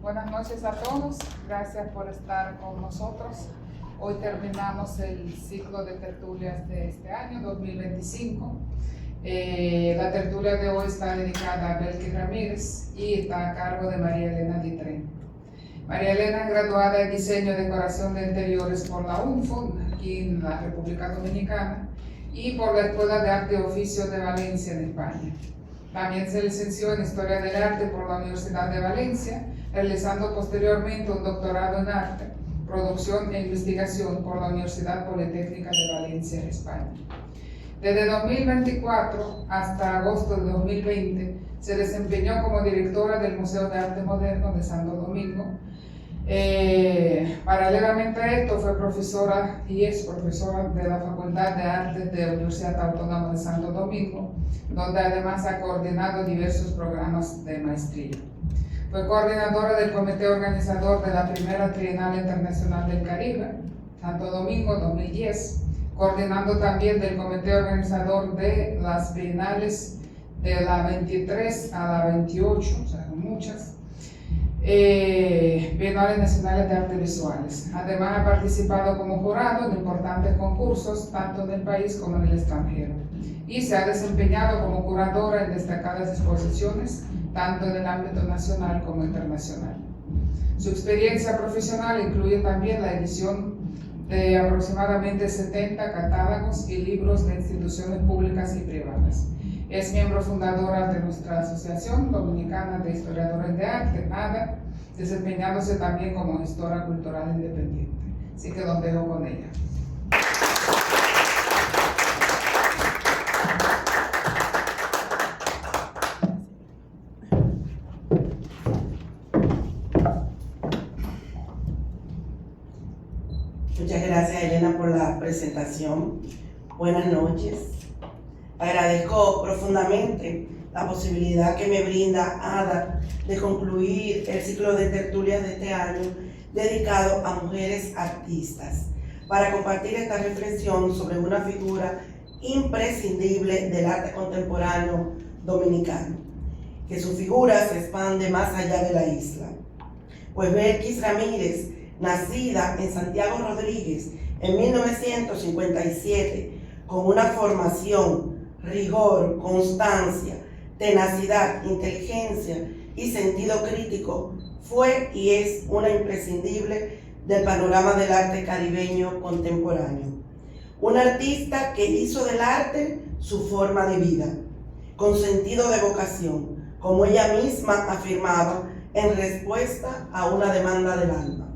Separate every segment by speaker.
Speaker 1: Buenas noches a todos, gracias por estar con nosotros. Hoy terminamos el ciclo de tertulias de este año 2025. La tertulia de hoy está dedicada a Belkis Ramírez y está a cargo de María Elena Ditren. María Elena es graduada en Diseño y Decoración de Interiores por la UNFO, aquí en la República Dominicana, y por la Escuela de Arte y Oficio de Valencia, en España. También se licenció en Historia del Arte por la Universidad de Valencia, realizando posteriormente un doctorado en Arte, Producción e Investigación por la Universidad Politécnica de Valencia, España. Desde 2024 hasta agosto de 2020 se desempeñó como directora del Museo de Arte Moderno de Santo Domingo. Paralelamente a esto fue profesora y es profesora de la Facultad de Artes de la Universidad Autónoma de Santo Domingo, donde además ha coordinado diversos programas de maestría. Fue coordinadora del comité organizador de la primera Trienal Internacional del Caribe, Santo Domingo 2010, coordinando también del comité organizador de las bienales de la 23 a la 28, o sea, muchas, bienales nacionales de artes visuales. Además ha participado como jurado en importantes concursos, tanto en el país como en el extranjero, y se ha desempeñado como curadora en destacadas exposiciones, tanto en el ámbito nacional como internacional. Su experiencia profesional incluye también la edición de aproximadamente 70 catálogos y libros de instituciones públicas y privadas. Es miembro fundadora de nuestra Asociación Dominicana de Historiadores de Arte, ADA, desempeñándose también como gestora cultural independiente. Así que los dejo con ella.
Speaker 2: Muchas gracias, Elena, por la presentación. Buenas noches. Agradezco profundamente la posibilidad que me brinda ADA de concluir el ciclo de tertulias de este año dedicado a mujeres artistas, para compartir esta reflexión sobre una figura imprescindible del arte contemporáneo dominicano, que su figura se expande más allá de la isla. Pues Belkis Ramírez, nacida en Santiago Rodríguez en 1957, con una formación, rigor, constancia, tenacidad, inteligencia y sentido crítico, fue y es una imprescindible del panorama del arte caribeño contemporáneo. Una artista que hizo del arte su forma de vida, con sentido de vocación, como ella misma afirmaba, en respuesta a una demanda del alma.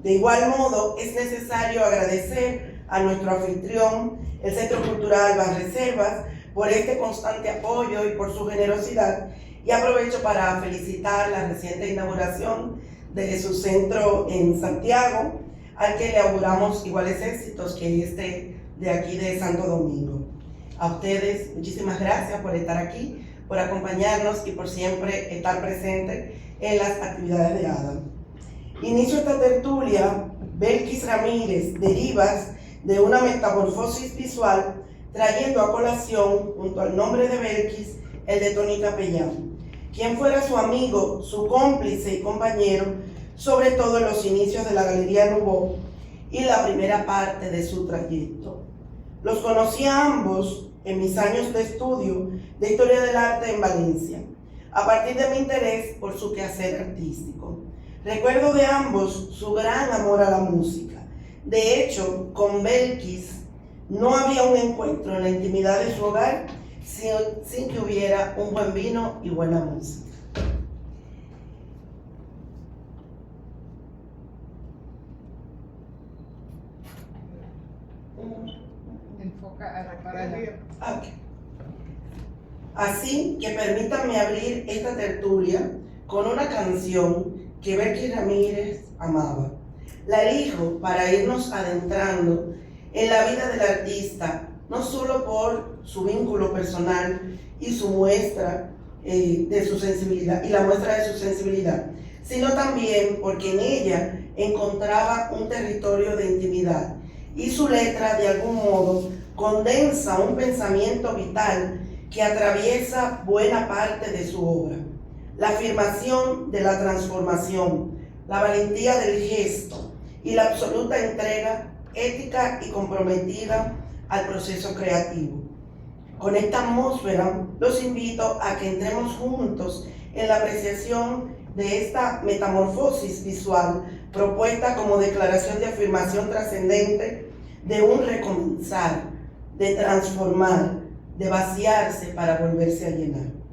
Speaker 2: De igual modo, es necesario agradecer a nuestro anfitrión, el Centro Cultural Banreservas, por este constante apoyo y por su generosidad, y aprovecho para felicitar la reciente inauguración de su centro en Santiago, al que le auguramos iguales éxitos que este de aquí de Santo Domingo. A ustedes, muchísimas gracias por estar aquí, por acompañarnos y por siempre estar presentes en las actividades de ADA. Inicio esta tertulia, Belkis Ramírez, derivas de una metamorfosis visual, trayendo a colación, junto al nombre de Belkis, el de Tony Capellán, quien fuera su amigo, su cómplice y compañero, sobre todo en los inicios de la Galería Nouveau y la primera parte de su trayecto. Los conocí a ambos en mis años de estudio de Historia del Arte en Valencia, a partir de mi interés por su quehacer artístico. Recuerdo de ambos su gran amor a la música. De hecho, con Belkis no había un encuentro en la intimidad de su hogar sin que hubiera un buen vino y buena música.
Speaker 1: Enfoca para allá.
Speaker 2: Okay. Así que permítanme abrir esta tertulia con una canción que Belkis Ramírez amaba. La elijo para irnos adentrando en la vida del artista, no solo por su vínculo personal y su muestra de su sensibilidad, y la muestra de su sensibilidad, sino también porque en ella encontraba un territorio de intimidad, y su letra de algún modo condensa un pensamiento vital que atraviesa buena parte de su obra. la afirmación de la transformación, la valentía del gesto y la absoluta entrega ética y comprometida al proceso creativo. Con esta atmósfera, los invito a que entremos juntos en la apreciación de esta metamorfosis visual propuesta como declaración de afirmación trascendente de un recomenzar, de transformar, de vaciarse para volverse a llenar.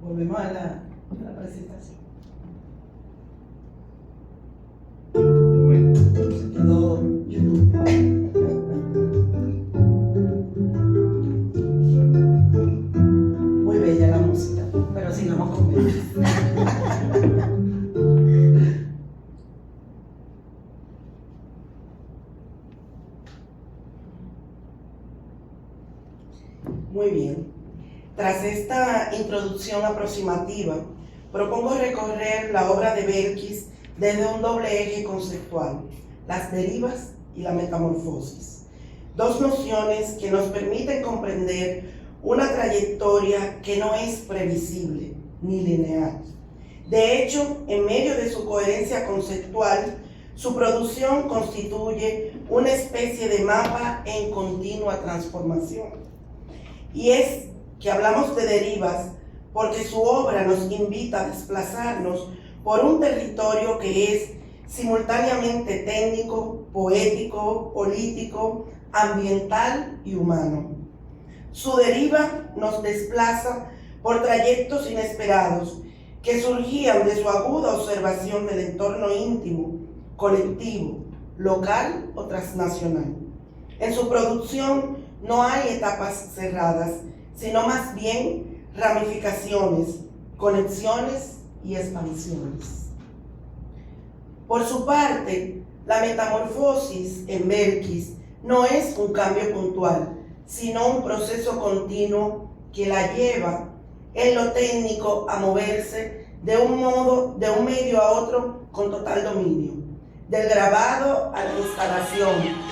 Speaker 2: Volvemos a la presentación. Se quedó YouTube. Muy bella la música, pero sigamos con ella. Muy bien. Tras esta introducción aproximativa, propongo recorrer la obra de Belkis desde un doble eje conceptual, las derivas y la metamorfosis, dos nociones que nos permiten comprender una trayectoria que no es previsible ni lineal. De hecho, en medio de su coherencia conceptual, su producción constituye una especie de mapa en continua transformación. Y es que hablamos de derivas porque su obra nos invita a desplazarnos por un territorio que es simultáneamente técnico, poético, político, ambiental y humano. Su deriva nos desplaza por trayectos inesperados que surgían de su aguda observación del entorno íntimo, colectivo, local o transnacional. En su producción no hay etapas cerradas, sino más bien ramificaciones, conexiones y expansiones. Por su parte, la metamorfosis en Belkis no es un cambio puntual, sino un proceso continuo que la lleva en lo técnico a moverse de un medio a otro con total dominio, del grabado a la instalación,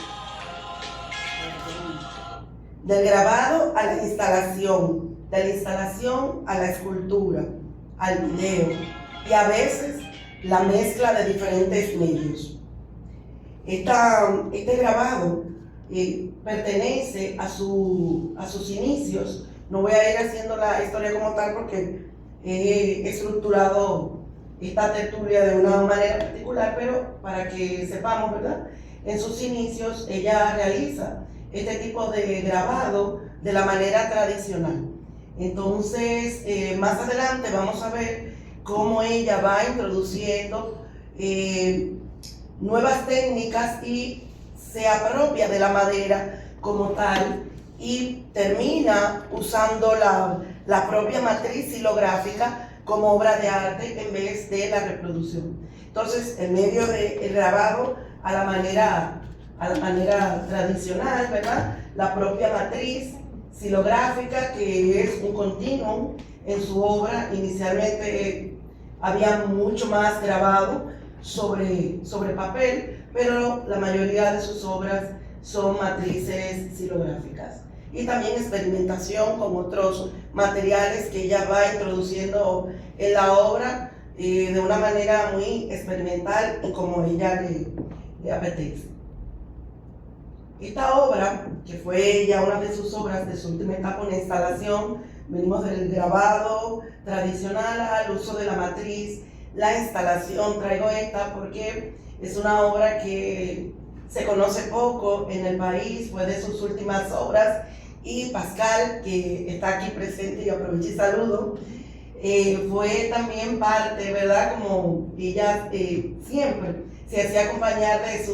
Speaker 2: del grabado a la instalación, de la instalación a la escultura, al video y a veces la mezcla de diferentes medios. Este grabado pertenece a sus inicios. No voy a ir haciendo la historia como tal porque he estructurado esta tertulia de una manera particular, pero para que sepamos, ¿verdad? En sus inicios ella realiza este tipo de grabado de la manera tradicional. Entonces, más adelante vamos a ver cómo ella va introduciendo nuevas técnicas y se apropia de la madera como tal y termina usando la propia matriz xilográfica como obra de arte en vez de la reproducción. Entonces, en medio del grabado a la manera tradicional, ¿verdad? La propia matriz xilográfica, que es un continuum en su obra. Inicialmente había mucho más grabado sobre papel, pero la mayoría de sus obras son matrices xilográficas. Y también experimentación con otros materiales que ella va introduciendo en la obra de una manera muy experimental y como ella le apetece. Esta obra, que fue ya una de sus obras de su última etapa en instalación, venimos del grabado tradicional al uso de la matriz, la instalación. Traigo esta porque es una obra que se conoce poco en el país, fue de sus últimas obras, y Pascal, que está aquí presente y aprovecho y saludo, fue también parte, ¿verdad? Como ella siempre se hacía acompañar de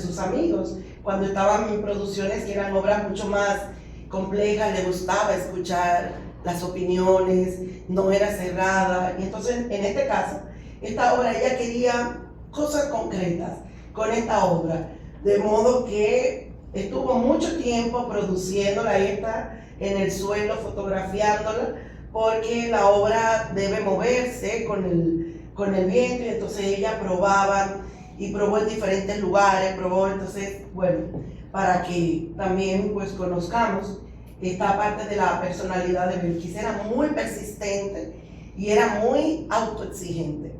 Speaker 2: sus amigos. Cuando estaban en producciones que eran obras mucho más complejas, le gustaba escuchar las opiniones, no era cerrada. Y entonces, en este caso, esta obra ella quería cosas concretas con esta obra, de modo que estuvo mucho tiempo produciéndola en el suelo, fotografiándola, porque la obra debe moverse con el viento, y entonces ella probaba y probó en diferentes lugares, entonces, bueno, para que también pues conozcamos esta parte de la personalidad de Belkis. Era muy persistente y era muy autoexigente.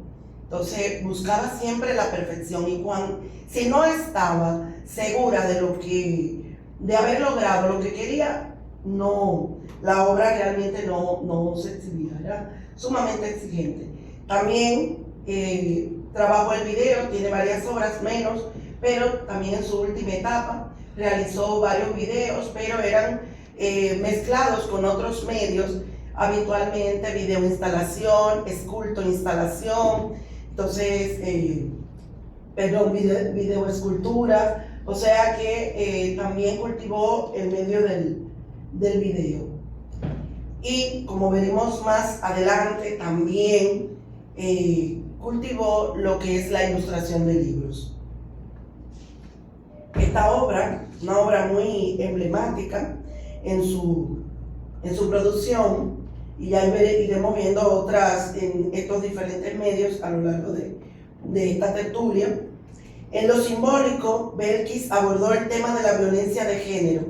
Speaker 2: Entonces buscaba siempre la perfección, y si no estaba segura de haber logrado lo que quería, no, la obra realmente no se exhibía, era sumamente exigente. También trabajó el video, tiene varias obras menos, pero también en su última etapa realizó varios videos, pero eran mezclados con otros medios, habitualmente video instalación, esculto instalación, entonces, video esculturas, o sea que también cultivó el medio del video. Y como veremos más adelante, también cultivó lo que es la ilustración de libros. Esta obra, una obra muy emblemática en su producción, y ya iremos viendo otras en estos diferentes medios a lo largo de esta tertulia. En lo simbólico, Belkis abordó el tema de la violencia de género,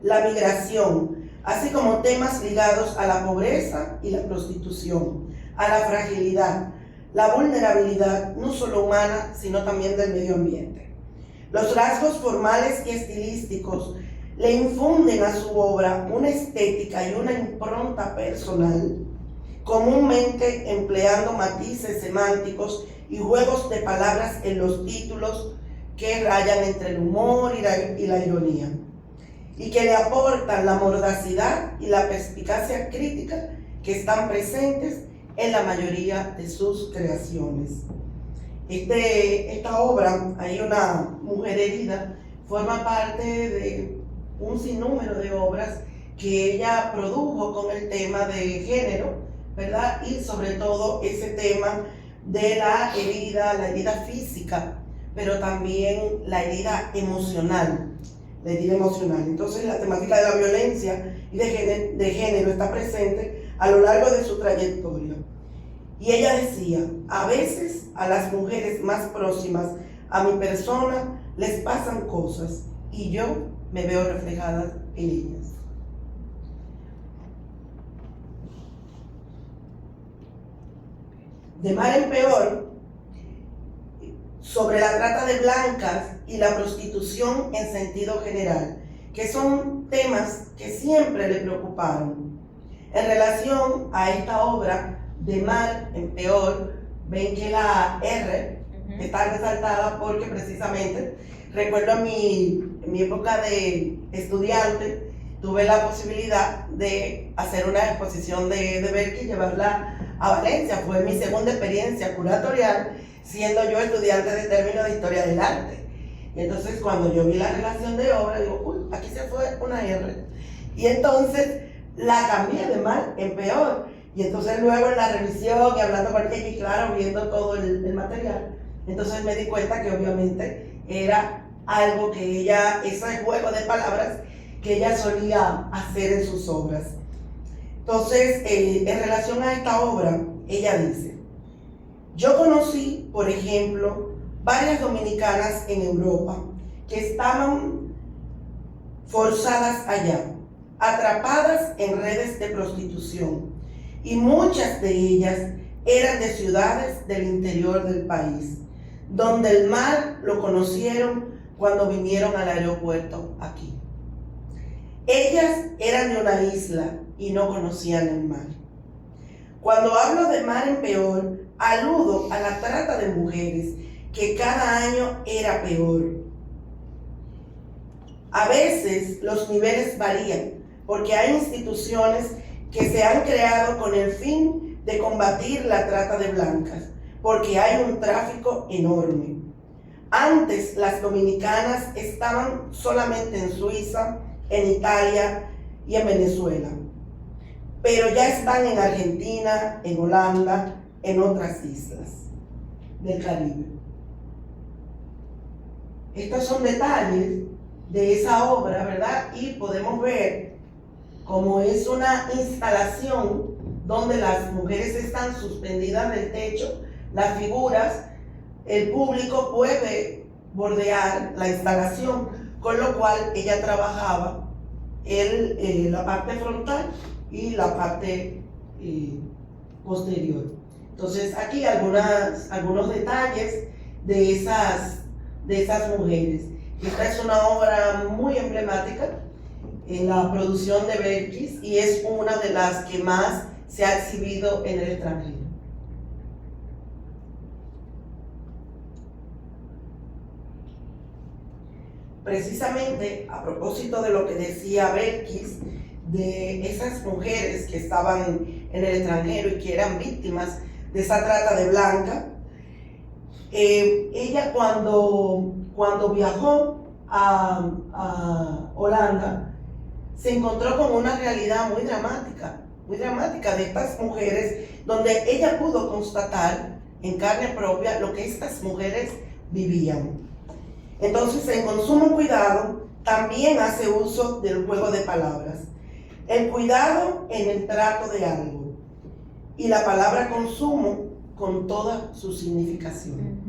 Speaker 2: la migración, así como temas ligados a la pobreza y la prostitución, a la fragilidad, la vulnerabilidad no solo humana, sino también del medio ambiente. Los rasgos formales y estilísticos le infunden a su obra una estética y una impronta personal, comúnmente empleando matices semánticos y juegos de palabras en los títulos que rayan entre el humor y la ironía, y que le aportan la mordacidad y la perspicacia crítica que están presentes en la mayoría de sus creaciones. Esta obra, Hay una mujer herida, forma parte de un sinnúmero de obras que ella produjo con el tema de género, ¿verdad? Y sobre todo ese tema de la herida física, pero también la herida emocional. Entonces la temática de la violencia y de género está presente a lo largo de su trayectoria. Y ella decía: a veces a las mujeres más próximas a mi persona les pasan cosas y yo me veo reflejada en ellas. de mal en peor sobre la trata de blancas y la prostitución en sentido general, que son temas que siempre le preocuparon. En relación a esta obra, de mal en peor, ven que la R está resaltada porque precisamente recuerdo en mi época de estudiante, tuve la posibilidad de hacer una exposición de Belkis y llevarla a Valencia. Fue mi segunda experiencia curatorial, siendo yo estudiante de término de historia del arte. Y entonces cuando yo vi la relación de obra, digo, uy, aquí se fue una R. Y entonces la cambié de mal en peor. Y entonces luego en la revisión y hablando con ella y claro, viendo todo el material, entonces me di cuenta que obviamente era algo que ella, ese juego de palabras que ella solía hacer en sus obras. Entonces, en relación a esta obra, ella dice: yo conocí, por ejemplo, varias dominicanas en Europa que estaban forzadas allá, atrapadas en redes de prostitución, y muchas de ellas eran de ciudades del interior del país, donde el mal lo conocieron cuando vinieron al aeropuerto aquí. Ellas eran de una isla y no conocían el mar. Cuando hablo de mar en peor, aludo a la trata de mujeres, que cada año era peor. A veces los niveles varían, porque hay instituciones que se han creado con el fin de combatir la trata de blancas, porque hay un tráfico enorme. Antes las dominicanas estaban solamente en Suiza, en Italia y en Venezuela, pero ya están en Argentina, en Holanda, en otras islas del Caribe. Estos son detalles de esa obra, ¿verdad? Y podemos ver cómo es una instalación donde las mujeres están suspendidas del techo, las figuras, el público puede bordear la instalación, con lo cual ella trabajaba la parte frontal y la parte posterior. Entonces aquí algunos detalles de esas mujeres. Esta es una obra muy emblemática en la producción de Belkis y es una de las que más se ha exhibido en el extranjero. Precisamente a propósito de lo que decía Belkis, de esas mujeres que estaban en el extranjero y que eran víctimas de esa trata de blanca, ella cuando viajó a Holanda, se encontró con una realidad muy dramática de estas mujeres, donde ella pudo constatar en carne propia lo que estas mujeres vivían. Entonces, en Consumo Cuidado también hace uso del juego de palabras. El cuidado en el trato de algo y la palabra consumo con toda su significación.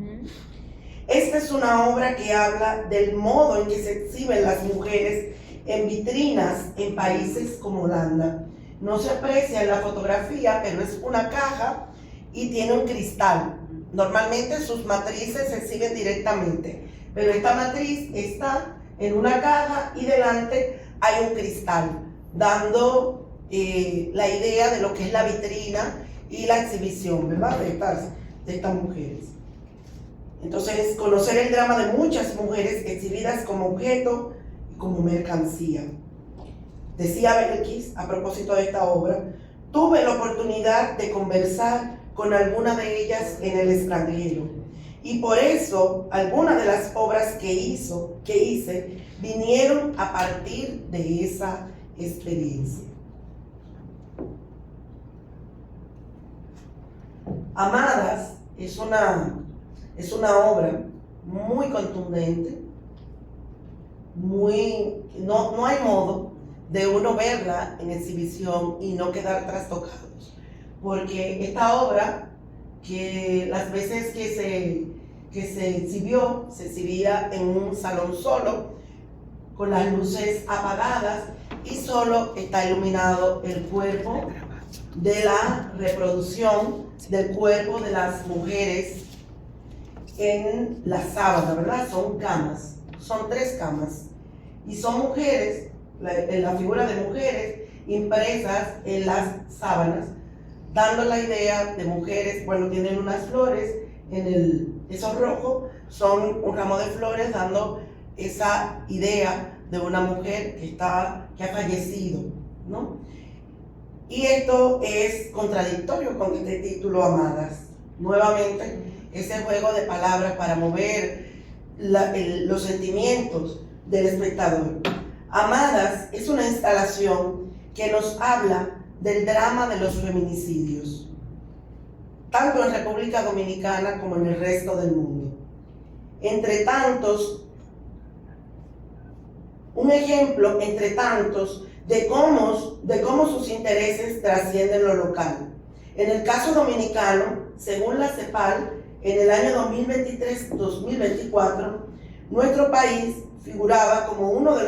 Speaker 2: Esta es una obra que habla del modo en que se exhiben las mujeres en vitrinas en países como Holanda. No se aprecia en la fotografía, pero es una caja y tiene un cristal. Normalmente sus matrices se exhiben directamente, pero esta matriz está en una caja y delante hay un cristal, dando la idea de lo que es la vitrina y la exhibición, ¿verdad? De estas mujeres. Entonces, conocer el drama de muchas mujeres exhibidas como objeto y como mercancía. Decía Belkis, a propósito de esta obra: tuve la oportunidad de conversar con algunas de ellas en el extranjero, y por eso algunas de las obras que hice vinieron a partir de esa experiencia. Amadas es una obra muy contundente, no hay modo de uno verla en exhibición y no quedar trastocados, porque esta obra, que las veces que se exhibió, se exhibía en un salón solo, con las luces apagadas y solo está iluminado el cuerpo de la reproducción del cuerpo de las mujeres en la sábana, ¿verdad? Son camas, son 3 camas. Y son mujeres, la figura de mujeres impresas en las sábanas, dando la idea de mujeres, bueno, tienen unas flores esos rojos, son un ramo de flores dando esa idea de una mujer que ha fallecido, ¿no? Y esto es contradictorio con este título, Amadas. Nuevamente, ese juego de palabras para mover los sentimientos del espectador. Amadas es una instalación que nos habla del drama de los feminicidios, tanto en República Dominicana como en el resto del mundo. Entre tantos, un ejemplo entre tantos de cómo sus intereses trascienden lo local. En el caso dominicano, según la CEPAL, en el año 2023-2024, nuestro país figuraba como uno de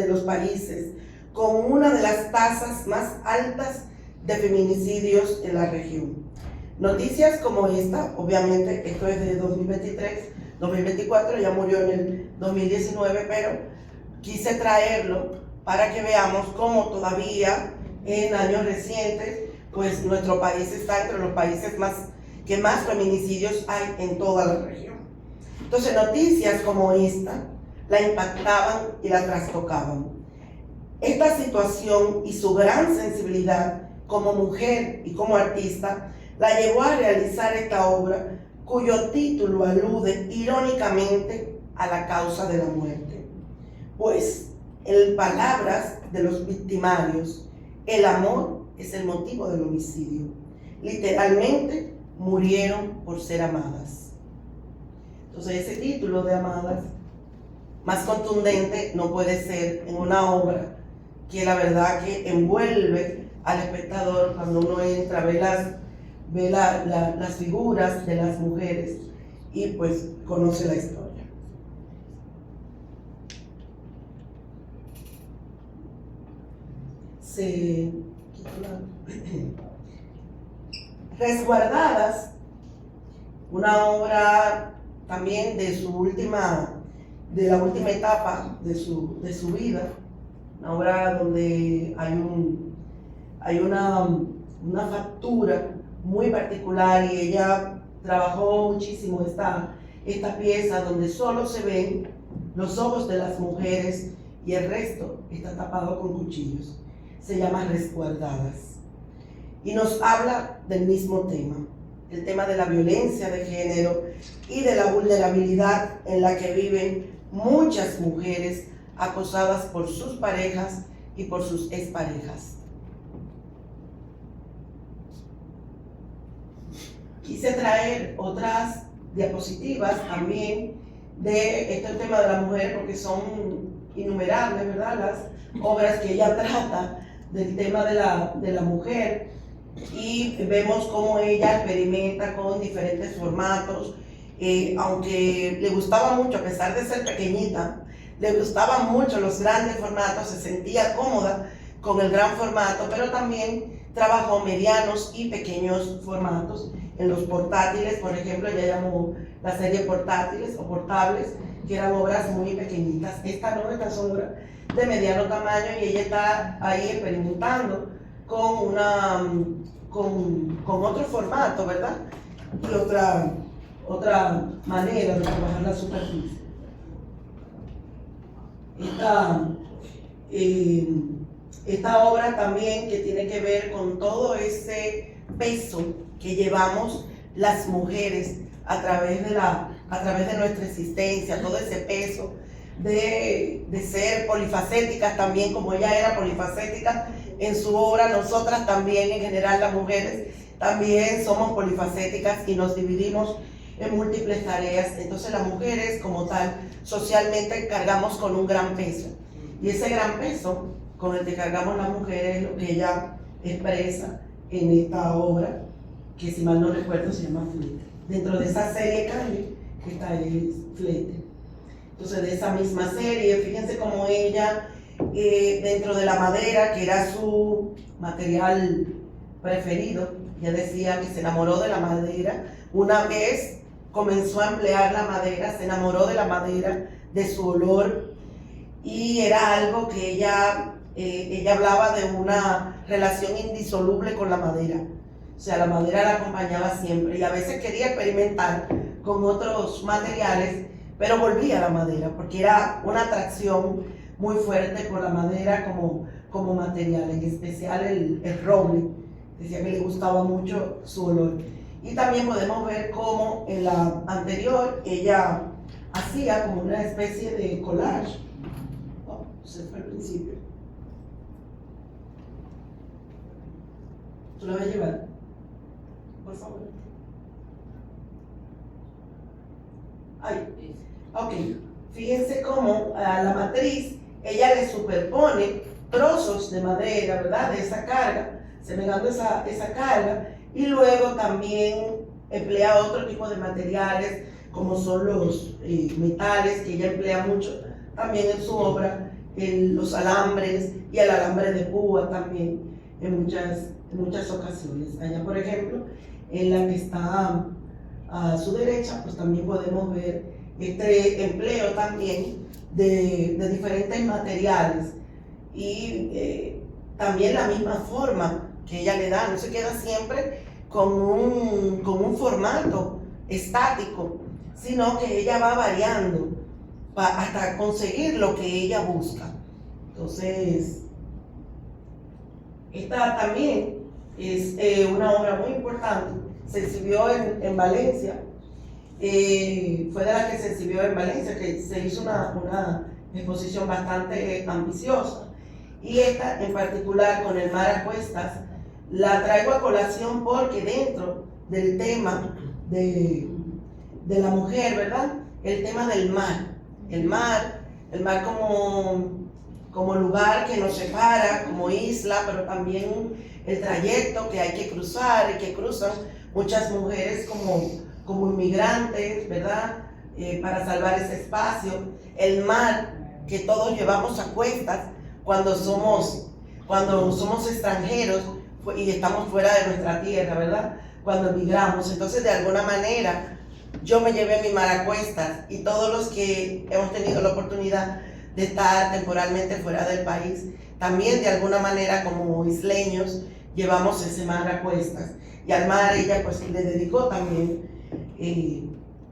Speaker 2: los países con una de las tasas más altas de feminicidios en la región. Noticias como esta, obviamente esto es de 2023-2024, ya murió en el 2019, pero quise traerlo para que veamos cómo todavía en años recientes, pues nuestro país está entre los países que más feminicidios hay en toda la región. Entonces, noticias como esta la impactaban y la trastocaban. Esta situación y su gran sensibilidad como mujer y como artista la llevó a realizar esta obra, cuyo título alude irónicamente a la causa de la muerte. Pues, en palabras de los victimarios, el amor es el motivo del homicidio. Literalmente, murieron por ser amadas. Entonces, ese título de Amadas, más contundente no puede ser en una obra que la verdad que envuelve al espectador cuando uno entra, ve las figuras de las mujeres y pues conoce la historia. Resguardadas, una obra también de la última etapa de su vida, una obra donde hay una factura muy particular y ella trabajó muchísimo esta pieza donde solo se ven los ojos de las mujeres y el resto está tapado con cuchillos. Se llama Resguardadas y nos habla del mismo tema, el tema de la violencia de género y de la vulnerabilidad en la que viven muchas mujeres acosadas por sus parejas y por sus exparejas. Quise traer otras diapositivas también de este tema de la mujer porque son innumerables, ¿verdad? Las obras que ella trata del tema de la mujer y vemos cómo ella experimenta con diferentes formatos, aunque le gustaba mucho, a pesar de ser pequeñita, le gustaban mucho los grandes formatos, se sentía cómoda con el gran formato, pero también trabajó medianos y pequeños formatos. En los portátiles, por ejemplo, ella llamó la serie portátiles o portables, que eran obras muy pequeñitas. Estas son obras de mediano tamaño y ella está ahí experimentando con otro formato, ¿verdad? Y otra manera de trabajar la superficie. Esta obra también que tiene que ver con todo ese peso que llevamos las mujeres a través de nuestra existencia, todo ese peso de ser polifacéticas también, como ella era polifacética en su obra. Nosotras también, en general las mujeres, también somos polifacéticas y nos dividimos en múltiples tareas. Entonces las mujeres como tal, socialmente cargamos con un gran peso. Y ese gran peso con el que cargamos las mujeres es lo que ella expresa en esta obra, que si mal no recuerdo se llama Flete. Dentro de esa serie Calle, que está ahí Flete. Entonces de esa misma serie, fíjense cómo ella, dentro de la madera, que era su material preferido. Ella decía que se enamoró de la madera. Una vez comenzó a emplear la madera, se enamoró de la madera, de su olor, y era algo que ella hablaba de una relación indisoluble con la madera. O sea, la madera la acompañaba siempre y a veces quería experimentar con otros materiales, pero volvía a la madera porque era una atracción muy fuerte por la madera como material, en especial el roble. Decía que le gustaba mucho su olor. Y también podemos ver cómo en la anterior ella hacía como una especie de collage. Oh, se fue al principio. ¿Tú la vas a llevar? Por favor. Ay, ok. Fíjense cómo a la matriz ella le superpone trozos de madera, ¿verdad? De esa carga, semejando esa carga, y luego también emplea otro tipo de materiales, como son los metales, que ella emplea mucho también en su obra, los alambres y el alambre de púa también en muchas ocasiones. Allá, por ejemplo, en la que está a su derecha, pues también podemos ver este empleo también de diferentes materiales y también la misma forma que ella le da, no se queda siempre con un formato estático, sino que ella va variando hasta conseguir lo que ella busca. Entonces, esta también es una obra muy importante, se exhibió en Valencia, fue de la que se exhibió en Valencia, que se hizo una exposición bastante ambiciosa, y esta en particular con el mar a cuestas la traigo a colación porque dentro del tema de la mujer, ¿verdad? El tema del mar, el mar como lugar que nos separa, como isla, pero también el trayecto que hay que cruzar y que cruzan muchas mujeres como inmigrantes, ¿verdad? Para salvar ese espacio. El mar que todos llevamos a cuestas cuando somos extranjeros y estamos fuera de nuestra tierra, ¿verdad? Cuando emigramos. Entonces, de alguna manera, yo me llevé mi mar a cuestas y todos los que hemos tenido la oportunidad de estar temporalmente fuera del país, también de alguna manera como isleños, llevamos ese mar a cuestas. Y al mar ella pues le dedicó también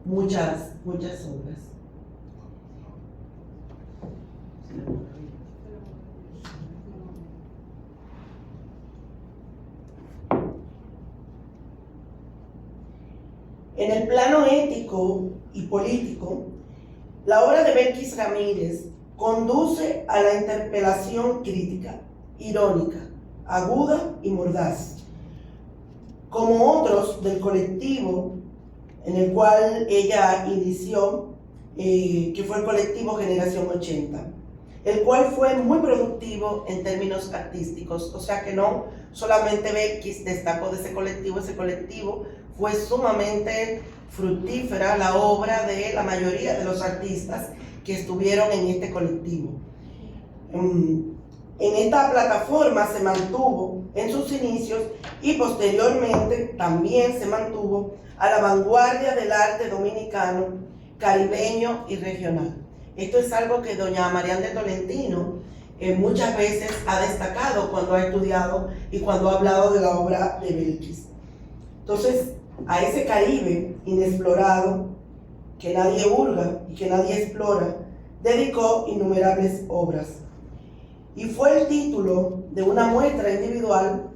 Speaker 2: muchas obras. En el plano ético y político, la obra de Belkis Ramírez conduce a la interpelación crítica, irónica, aguda y mordaz, como otros del colectivo en el cual ella inició, que fue el colectivo Generación 80, el cual fue muy productivo en términos artísticos, o sea que no solamente Belkis destacó de ese colectivo fue sumamente fructífera la obra de la mayoría de los artistas que estuvieron en este colectivo. En esta plataforma se mantuvo en sus inicios y posteriormente también se mantuvo a la vanguardia del arte dominicano, caribeño y regional. Esto es algo que doña Marian de Tolentino muchas veces ha destacado cuando ha estudiado y cuando ha hablado de la obra de Belkis. Entonces, a ese Caribe inexplorado, que nadie hurga y que nadie explora, dedicó innumerables obras. Y fue el título de una muestra individual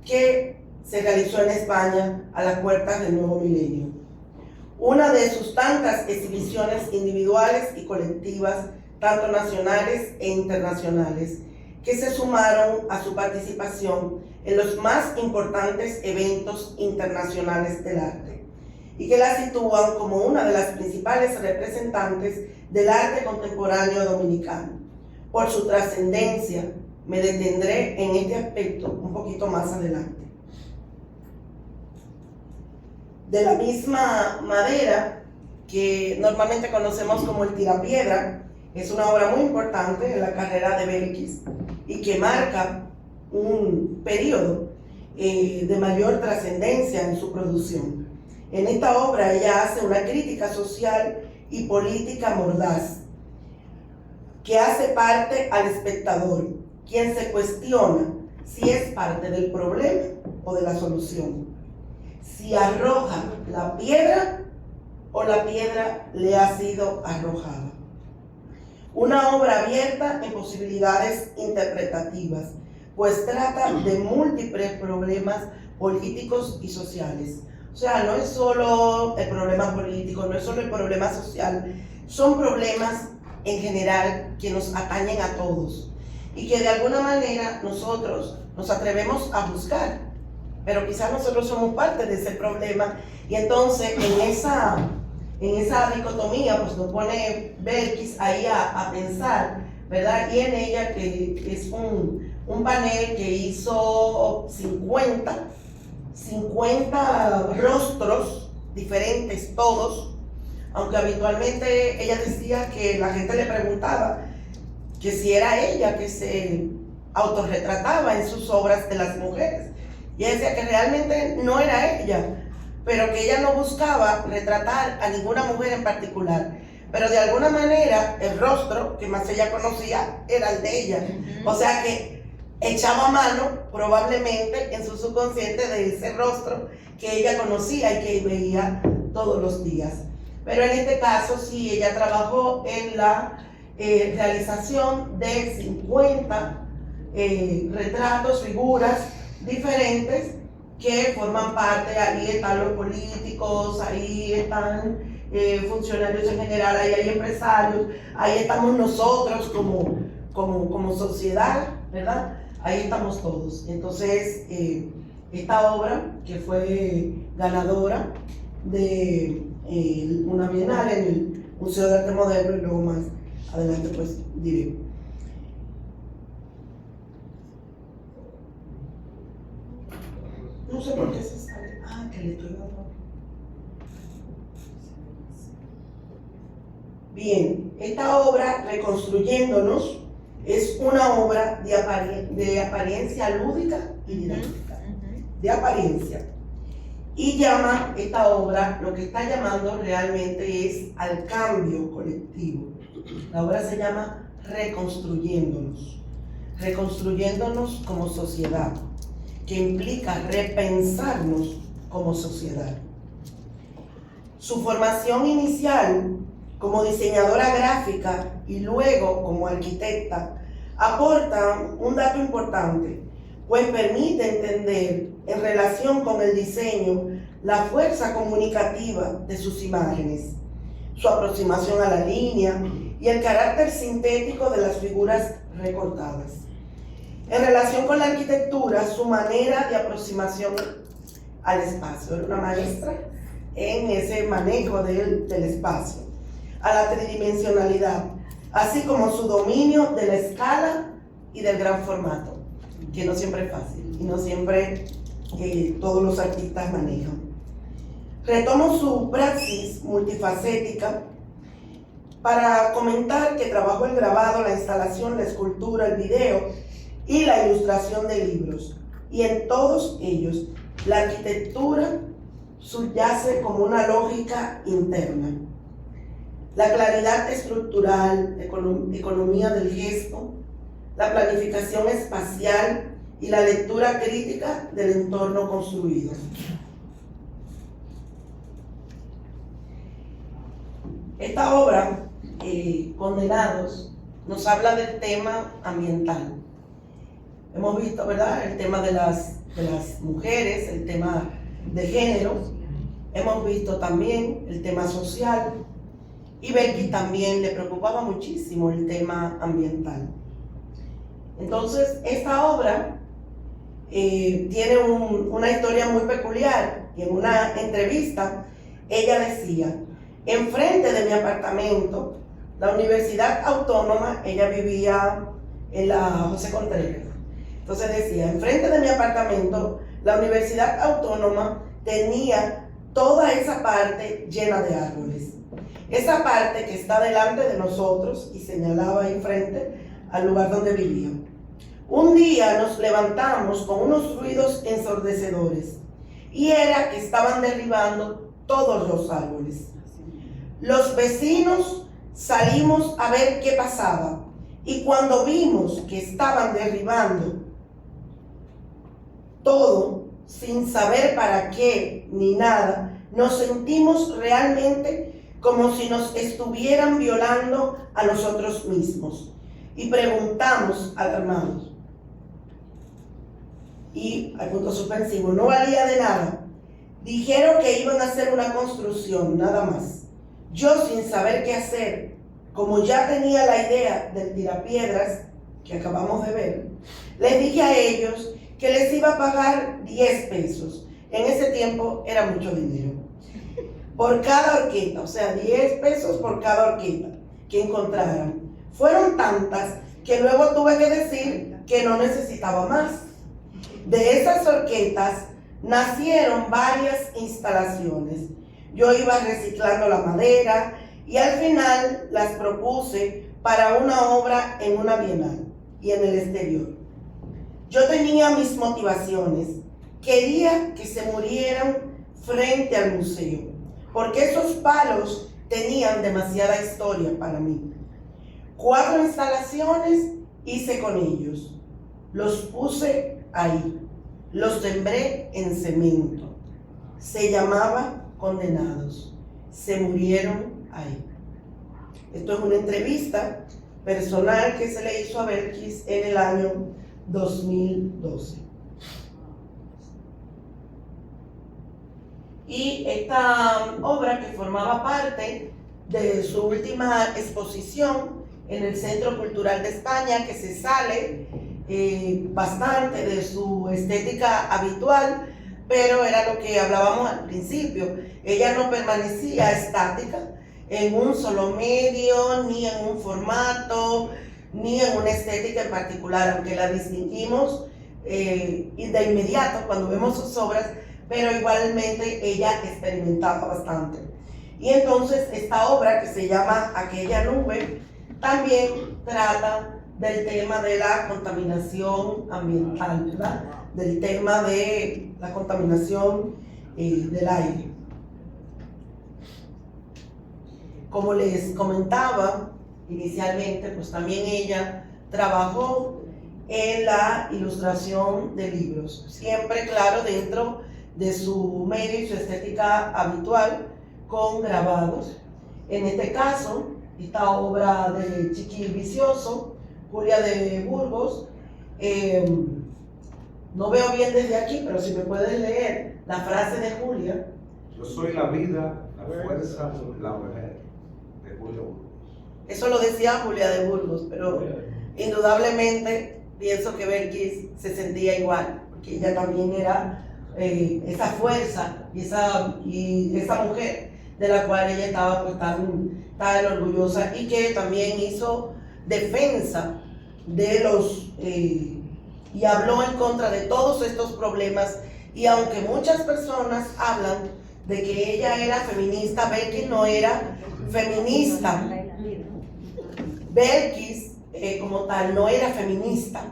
Speaker 2: que se realizó en España a las puertas del nuevo milenio. Una de sus tantas exhibiciones individuales y colectivas, tanto nacionales e internacionales, que se sumaron a su participación en los más importantes eventos internacionales del arte y que la sitúan como una de las principales representantes del arte contemporáneo dominicano. Por su trascendencia, me detendré en este aspecto un poquito más adelante. De la misma madera que normalmente conocemos como el tirapiedra, es una obra muy importante en la carrera de Belkis y que marca un periodo de mayor trascendencia en su producción. En esta obra ella hace una crítica social y política mordaz que hace parte al espectador, quien se cuestiona si es parte del problema o de la solución, si arroja la piedra o la piedra le ha sido arrojada. Una obra abierta en posibilidades interpretativas, pues trata de múltiples problemas políticos y sociales. O sea, no es solo el problema político, no es solo el problema social, son problemas en general que nos atañen a todos y que de alguna manera nosotros nos atrevemos a buscar, pero quizás nosotros somos parte de ese problema y entonces en esa dicotomía pues nos pone Belkis ahí a pensar, ¿verdad? Y en ella que es un panel que hizo 50 rostros diferentes todos, aunque habitualmente ella decía que la gente le preguntaba que si era ella que se autorretrataba en sus obras de las mujeres. Y ella decía que realmente no era ella, pero que ella no buscaba retratar a ninguna mujer en particular. Pero de alguna manera el rostro que más ella conocía era el de ella. O sea que echaba mano probablemente en su subconsciente de ese rostro que ella conocía y que veía todos los días. Pero en este caso sí, ella trabajó en la realización de 50 retratos, figuras diferentes que forman parte. Ahí están los políticos, ahí están funcionarios en general, ahí hay empresarios, ahí estamos nosotros como sociedad, ¿verdad? Ahí estamos todos. Entonces, esta obra que fue ganadora de una bienal en el Museo de Arte Moderno, y luego más adelante pues diré. No sé por qué se sale. Ah, que le estoy dando. Bien, esta obra, Reconstruyéndonos, es una obra de apariencia lúdica y didáctica. De apariencia. Y llama esta obra, lo que está llamando realmente es al cambio colectivo. La obra se llama Reconstruyéndonos. Reconstruyéndonos como sociedad, que implica repensarnos como sociedad. Su formación inicial como diseñadora gráfica y luego como arquitecta aportan un dato importante, pues permite entender en relación con el diseño la fuerza comunicativa de sus imágenes, su aproximación a la línea y el carácter sintético de las figuras recortadas. En relación con la arquitectura, su manera de aproximación al espacio. Era una maestra en ese manejo del espacio, a la tridimensionalidad, así como su dominio de la escala y del gran formato, que no siempre es fácil y no siempre todos los artistas manejan. Retomo su praxis multifacética para comentar que trabajó el grabado, la instalación, la escultura, el video y la ilustración de libros, y en todos ellos la arquitectura subyace como una lógica interna. La claridad estructural, economía del gesto, la planificación espacial y la lectura crítica del entorno construido. Esta obra, Condenados, nos habla del tema ambiental. Hemos visto, ¿verdad?, el tema de las mujeres, el tema de género. Hemos visto también el tema social. Y Belkis también le preocupaba muchísimo el tema ambiental. Entonces, esta obra tiene una historia muy peculiar. Y en una entrevista, ella decía: enfrente de mi apartamento, la Universidad Autónoma, ella vivía en la José Contreras. Entonces decía, enfrente de mi apartamento, la Universidad Autónoma tenía toda esa parte llena de árboles. Esa parte que está delante de nosotros, y señalaba ahí frente al lugar donde vivía. Un día nos levantamos con unos ruidos ensordecedores y era que estaban derribando todos los árboles. Los vecinos salimos a ver qué pasaba y cuando vimos que estaban derribando todo sin saber para qué ni nada, nos sentimos realmente como si nos estuvieran violando a nosotros mismos y preguntamos alarmados. Y al punto suspensivo, no valía de nada. Dijeron que iban a hacer una construcción, nada más. Yo, sin saber qué hacer, como ya tenía la idea del tirapiedras que acabamos de ver, les dije a ellos que les iba a pagar 10 pesos. En ese tiempo era mucho dinero. Por cada horqueta, o sea, 10 pesos por cada horqueta que encontraran. Fueron tantas que luego tuve que decir que no necesitaba más. De esas horquetas nacieron varias instalaciones. Yo iba reciclando la madera y al final las propuse para una obra en una bienal y en el exterior. Yo tenía mis motivaciones. Quería que se murieran frente al museo, porque esos palos tenían demasiada historia para mí. 4 instalaciones hice con ellos. Los puse ahí. Los sembré en cemento. Se llamaba Condenados. Se murieron ahí. Esto es una entrevista personal que se le hizo a Belkis en el año 2012. Y esta obra, que formaba parte de su última exposición en el Centro Cultural de España, que se sale bastante de su estética habitual, pero era lo que hablábamos al principio. Ella no permanecía estática en un solo medio, ni en un formato, ni en una estética en particular, aunque la distinguimos de inmediato cuando vemos sus obras, pero igualmente ella experimentaba bastante. Y entonces esta obra, que se llama Aquella nube, también trata del tema de la contaminación ambiental, ¿verdad? Del tema de la contaminación del aire. Como les comentaba inicialmente, pues también ella trabajó en la ilustración de libros, siempre, claro, dentro de su medio y su estética habitual, con grabados. En este caso, esta obra de Chiqui Vicioso, Julia de Burgos, no veo bien desde aquí, pero si me puedes leer la frase de Julia.
Speaker 3: Yo soy la vida, la fuerza, la mujer, de Julia Burgos.
Speaker 2: Eso lo decía Julia de Burgos, pero indudablemente pienso que Belkis se sentía igual, porque ella también era esa fuerza y esa mujer de la cual ella estaba pues, tan orgullosa, y que también hizo defensa de los y habló en contra de todos estos problemas. Y aunque muchas personas hablan de que ella era feminista, Belkis no era feminista. Belkis como tal no era feminista,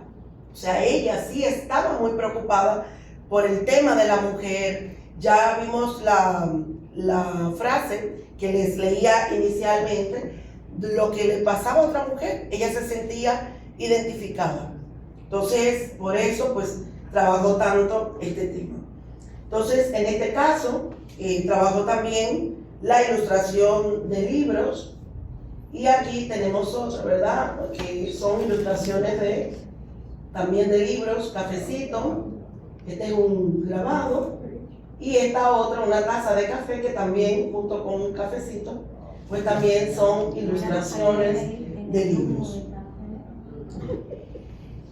Speaker 2: o sea, ella sí estaba muy preocupada por el tema de la mujer. Ya vimos la frase que les leía inicialmente, lo que le pasaba a otra mujer, ella se sentía identificada. Entonces, por eso, pues, trabajó tanto este tema. Entonces, en este caso, trabajó también la ilustración de libros. Y aquí tenemos otra, ¿verdad? Que son ilustraciones también de libros, Cafecito. Este es un grabado. Y esta otra, una taza de café, que también, junto con un cafecito, pues también son ilustraciones de libros.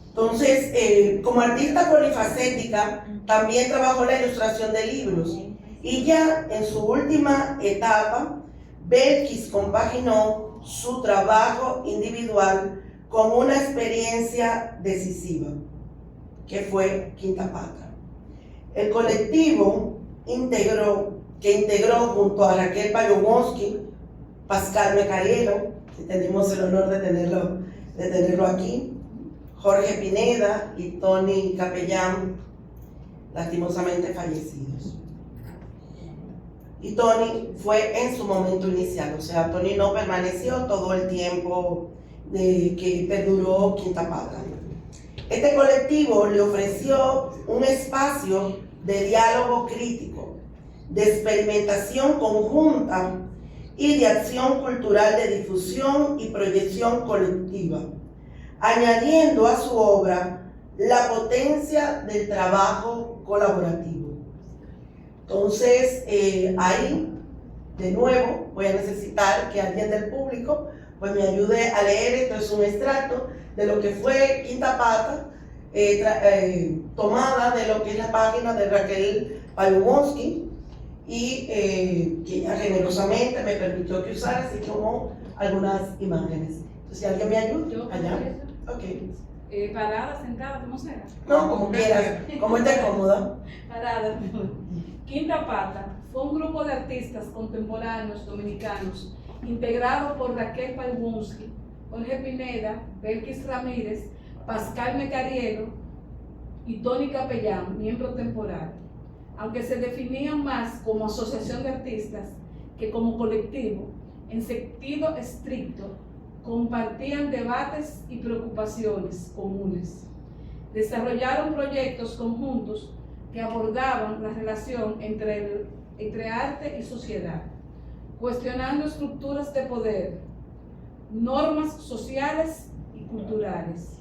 Speaker 2: Entonces, como artista polifacética, también trabajó la ilustración de libros. Y ya en su última etapa, Belkis compaginó su trabajo individual con una experiencia decisiva, que fue Quinta Pata. El colectivo que integró junto a Raquel Payomowski, Pascal Mecarielo, que tenemos el honor de tenerlo aquí, Jorge Pineda y Tony Capellán, lastimosamente fallecidos. Y Tony fue en su momento inicial, o sea, Tony no permaneció todo el tiempo que perduró Quinta Pata. Este colectivo le ofreció un espacio de diálogo crítico, de experimentación conjunta y de acción cultural de difusión y proyección colectiva, añadiendo a su obra la potencia del trabajo colaborativo. Entonces, ahí, de nuevo, voy a necesitar que alguien del público pues me ayude a leer. Esto es un extracto de lo que fue Quinta Pata, tomada de lo que es la página de Raquel Payumovsky, y que ella generosamente me permitió que usara, así como algunas imágenes. Entonces, si alguien me ayuda, allá. Ok.
Speaker 4: Parada, sentada, ¿cómo sea?
Speaker 2: No, como quieras, como esté cómoda.
Speaker 4: Parada. Quinta Pata fue un grupo de artistas contemporáneos dominicanos integrado por Raquel Payumovsky, Jorge Pineda, Belkis Ramírez, Pascal Mecarielo y Tony Capellán, miembro temporal. Aunque se definían más como asociación de artistas que como colectivo, en sentido estricto, compartían debates y preocupaciones comunes. Desarrollaron proyectos conjuntos que abordaban la relación entre arte y sociedad, cuestionando estructuras de poder, normas sociales y culturales.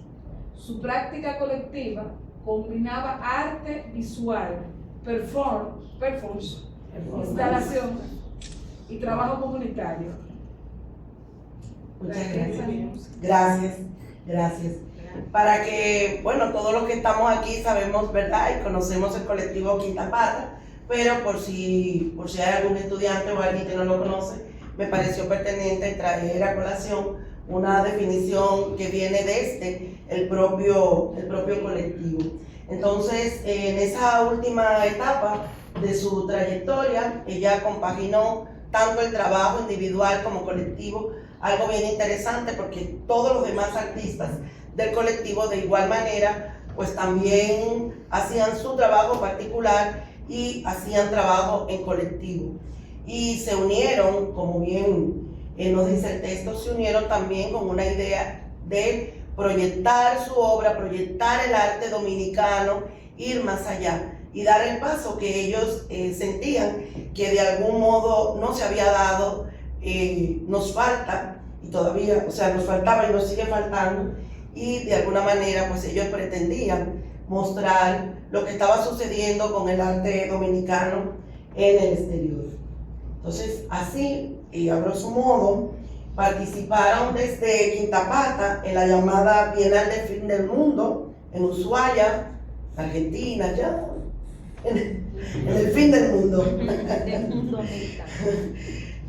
Speaker 4: Su práctica colectiva combinaba arte visual, performance, instalación y trabajo comunitario.
Speaker 2: Muchas gracias. Gracias. Para que, bueno, todos los que estamos aquí sabemos, ¿verdad? Y conocemos el colectivo Quinta Pata, pero por si hay algún estudiante o alguien que no lo conoce, me pareció pertinente traer a colación una definición que viene desde el propio colectivo. Entonces, en esa última etapa de su trayectoria, ella compaginó tanto el trabajo individual como colectivo, algo bien interesante porque todos los demás artistas del colectivo de igual manera pues también hacían su trabajo particular y hacían trabajo en colectivo, y se unieron, como bien nos dice el texto, se unieron también con una idea de proyectar su obra, proyectar el arte dominicano, ir más allá y dar el paso que ellos sentían que de algún modo no se había dado. Nos falta, y todavía, o sea, nos faltaba y nos sigue faltando, y de alguna manera pues ellos pretendían mostrar lo que estaba sucediendo con el arte dominicano en el exterior. Entonces, así, a grosso modo, participaron desde Quinta Pata en la llamada Bienal de Film del Mundo, en Ushuaia, Argentina, ya, en el fin del mundo.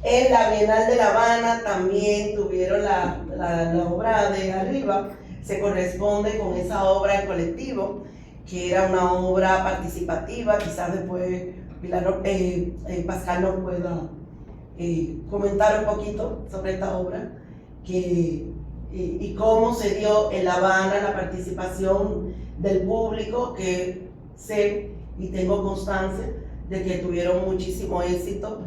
Speaker 2: En la Bienal de La Habana también tuvieron la obra de arriba, se corresponde con esa obra en colectivo, que era una obra participativa. Quizás después Pascal nos pueda comentar un poquito sobre esta obra y cómo se dio en La Habana la participación del público, que sé y tengo constancia de que tuvieron muchísimo éxito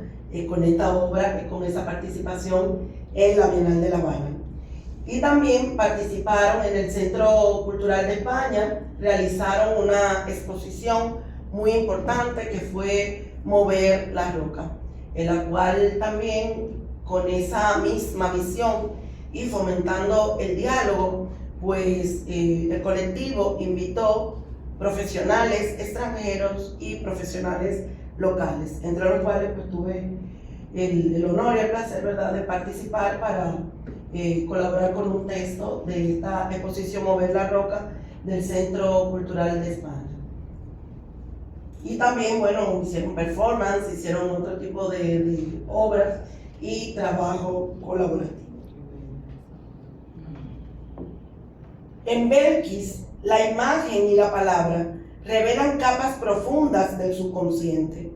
Speaker 2: con esta obra y con esa participación en la Bienal de La Habana. Y también participaron en el Centro Cultural de España, realizaron una exposición muy importante que fue Mover la Roca, en la cual también, con esa misma visión y fomentando el diálogo, pues el colectivo invitó profesionales extranjeros y profesionales locales, entre los cuales pues tuve el honor y el placer, ¿verdad?, de participar para colaborar con un texto de esta exposición Mover la Roca del Centro Cultural de España. Y también, bueno, hicieron performance, hicieron otro tipo de obras y trabajo colaborativo. En Belkis, la imagen y la palabra revelan capas profundas del subconsciente.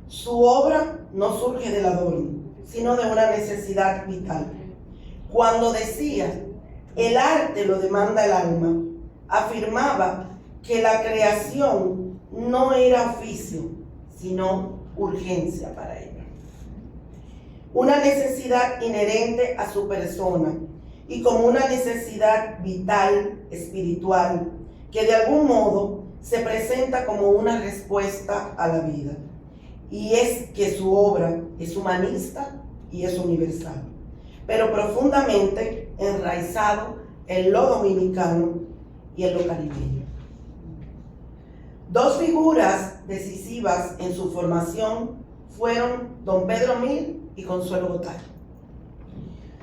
Speaker 2: Su obra no surge del adorno, sino de una necesidad vital. Cuando decía, el arte lo demanda el alma, afirmaba que la creación no era oficio, sino urgencia para ella. Una necesidad inherente a su persona y como una necesidad vital, espiritual, que de algún modo se presenta como una respuesta a la vida. Y es que su obra es humanista y es universal, pero profundamente enraizado en lo dominicano y en lo caribeño. Dos figuras decisivas en su formación fueron don Pedro Mir y Consuelo Botay.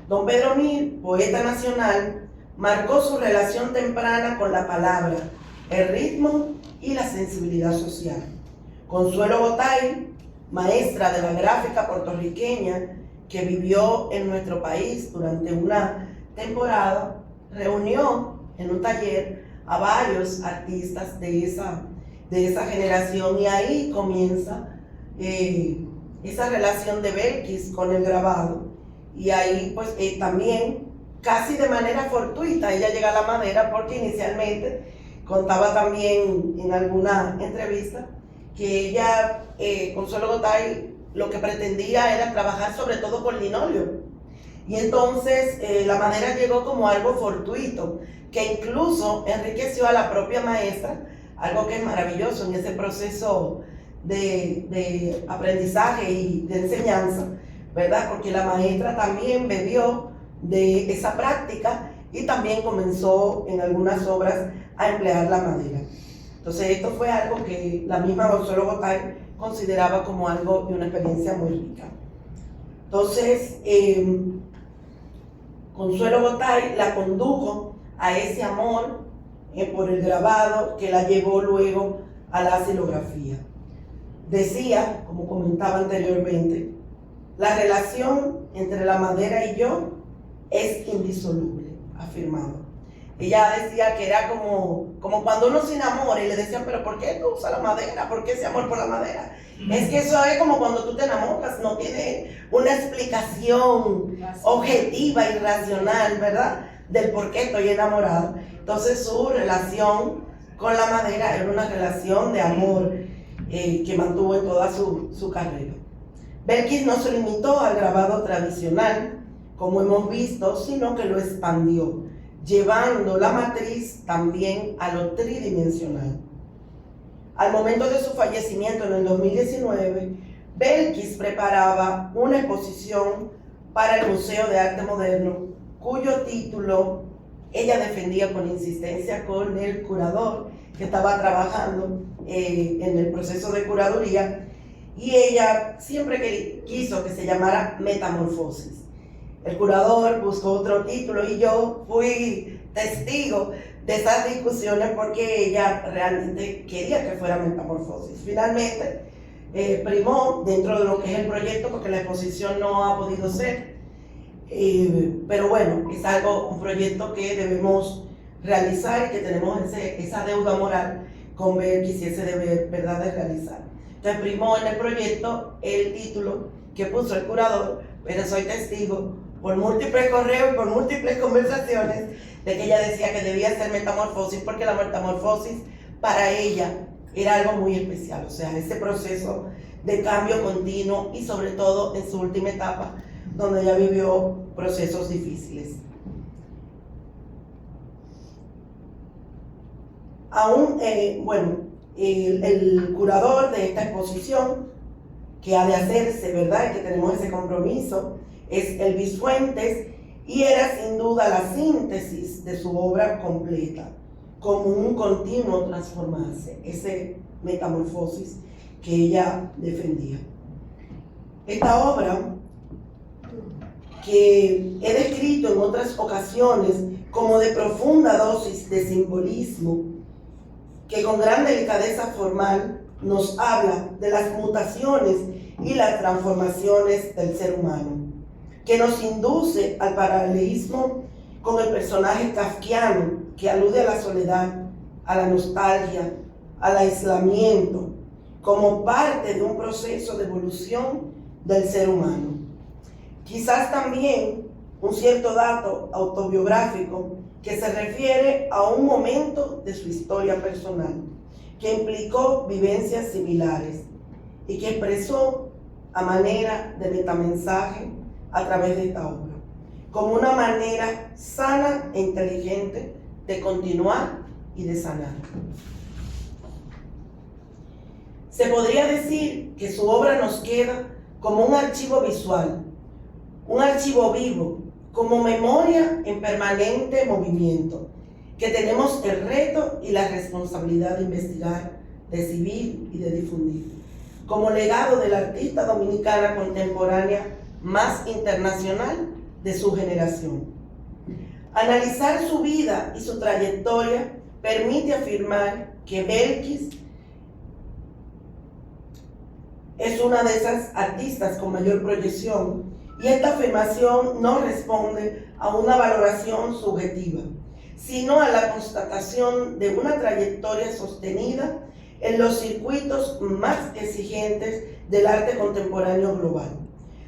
Speaker 2: Don Pedro Mir, poeta nacional, marcó su relación temprana con la palabra, el ritmo y la sensibilidad social. Consuelo Botay, maestra de la gráfica puertorriqueña que vivió en nuestro país durante una temporada, reunió en un taller a varios artistas de esa generación y ahí comienza esa relación de Belkis con el grabado y ahí pues también casi de manera fortuita ella llega a la madera porque inicialmente contaba también en alguna entrevista que ella, Consuelo Botay, lo que pretendía era trabajar sobre todo con linóleo. Y entonces la madera llegó como algo fortuito, que incluso enriqueció a la propia maestra, algo que es maravilloso en ese proceso de aprendizaje y de enseñanza, ¿verdad? Porque la maestra también bebió de esa práctica y también comenzó en algunas obras a emplear la madera. Entonces esto fue algo que la misma Consuelo Botay consideraba como algo de una experiencia muy rica. Entonces Consuelo Botay la condujo a ese amor por el grabado que la llevó luego a la xilografía. Decía, como comentaba anteriormente, la relación entre la madera y yo es indisoluble, afirmaba. Ella decía que era como cuando uno se enamora y le decían, pero ¿por qué tú usas la madera? ¿Por qué ese amor por la madera? Es que eso es como cuando tú te enamoras, no tiene una explicación objetiva y racional, ¿verdad? Del por qué estoy enamorado. Entonces su relación con la madera era una relación de amor que mantuvo en toda su carrera. Belkis no se limitó al grabado tradicional, como hemos visto, sino que lo expandió, llevando la matriz también a lo tridimensional. Al momento de su fallecimiento en el 2019, Belkis preparaba una exposición para el Museo de Arte Moderno, cuyo título ella defendía con insistencia con el curador que estaba trabajando en el proceso de curaduría, y ella siempre quiso que se llamara Metamorfosis. El curador buscó otro título y yo fui testigo de esas discusiones porque ella realmente quería que fuera Metamorfosis. Finalmente primó dentro de lo que es el proyecto porque la exposición no ha podido ser, pero bueno, es un proyecto que debemos realizar y que tenemos esa deuda moral con Belkis y ese deber, ¿verdad?, de realizar. Entonces primó en el proyecto el título que puso el curador, pero soy testigo por múltiples correos y por múltiples conversaciones de que ella decía que debía ser Metamorfosis porque la metamorfosis para ella era algo muy especial, o sea, ese proceso de cambio continuo y sobre todo en su última etapa donde ella vivió procesos difíciles. Aún, el curador de esta exposición que ha de hacerse, ¿verdad?, y que tenemos ese compromiso, es Elvis Fuentes, y era sin duda la síntesis de su obra completa, como un continuo transformarse, ese metamorfosis que ella defendía. Esta obra, que he descrito en otras ocasiones como de profunda dosis de simbolismo, que con gran delicadeza formal nos habla de las mutaciones y las transformaciones del ser humano, que nos induce al paralelismo con el personaje kafkiano que alude a la soledad, a la nostalgia, al aislamiento, como parte de un proceso de evolución del ser humano. Quizás también un cierto dato autobiográfico que se refiere a un momento de su historia personal, que implicó vivencias similares y que expresó a manera de metamensaje a través de esta obra, como una manera sana e inteligente de continuar y de sanar. Se podría decir que su obra nos queda como un archivo visual, un archivo vivo, como memoria en permanente movimiento, que tenemos el reto y la responsabilidad de investigar, de exhibir y de difundir, como legado de la artista dominicana contemporánea más internacional de su generación. Analizar su vida y su trayectoria permite afirmar que Belkis es una de esas artistas con mayor proyección, y esta afirmación no responde a una valoración subjetiva, sino a la constatación de una trayectoria sostenida en los circuitos más exigentes del arte contemporáneo global.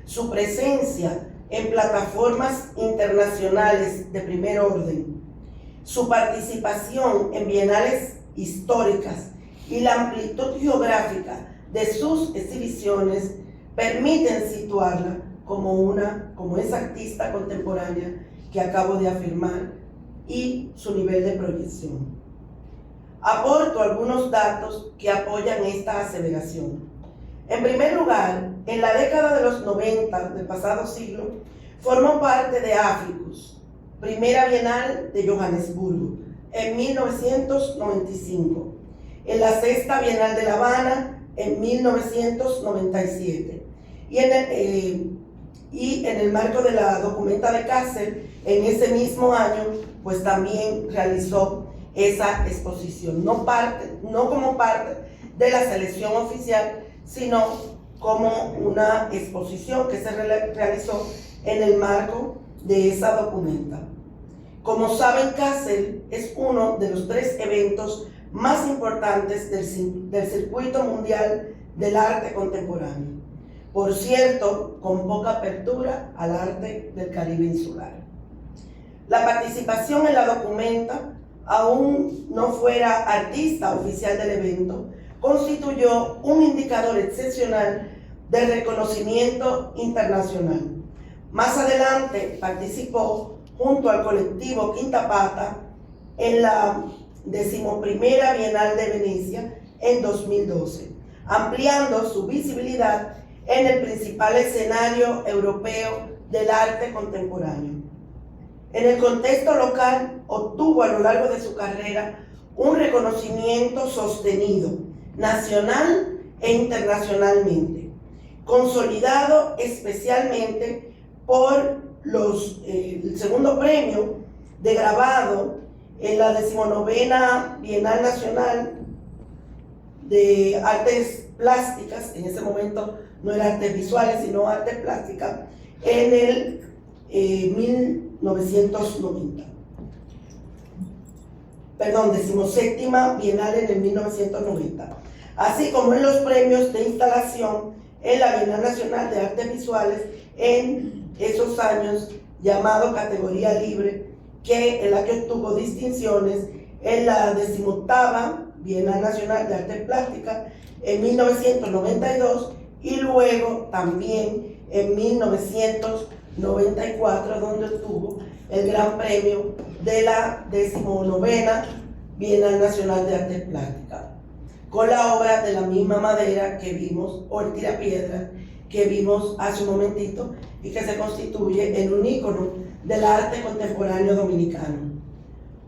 Speaker 2: Su presencia en plataformas internacionales de primer orden, su participación en bienales históricas y la amplitud geográfica de sus exhibiciones permiten situarla como esa artista contemporánea que acabo de afirmar y su nivel de proyección. Aporto algunos datos que apoyan esta aseveración. En primer lugar, en la década de los 90 del pasado siglo, formó parte de Africus, primera Bienal de Johannesburgo, en 1995, en la sexta Bienal de La Habana, en 1997, y en el marco de la Documenta de Kassel, en ese mismo año, pues también realizó esa exposición, no como parte de la selección oficial, sino como una exposición que se realizó en el marco de esa Documenta. Como saben, Kassel es uno de los 3 eventos más importantes del circuito mundial del arte contemporáneo. Por cierto, con poca apertura al arte del Caribe insular. La participación en la Documenta, aún no fuera artista oficial del evento, constituyó un indicador excepcional de reconocimiento internacional. Más adelante participó junto al colectivo Quinta Pata en la 11ª Bienal de Venecia en 2012, ampliando su visibilidad en el principal escenario europeo del arte contemporáneo. En el contexto local, obtuvo a lo largo de su carrera un reconocimiento sostenido, nacional e internacionalmente, consolidado especialmente por el segundo premio de grabado en la 19ª Bienal Nacional de Artes Plásticas, en ese momento no era artes visuales, sino artes plásticas, en el 1990. Perdón, 17ª Bienal en el 1990. Así como en los premios de instalación en la Bienal Nacional de Artes Visuales en esos años, llamado categoría libre, en la que obtuvo distinciones en la 18ª Bienal Nacional de Artes Plásticas en 1992 y luego también en 1994, donde obtuvo el gran premio de la 19ª Bienal Nacional de Artes Plásticas, con la obra de la misma madera que vimos, o el tirapiedra, que vimos hace un momentito, y que se constituye en un ícono del arte contemporáneo dominicano.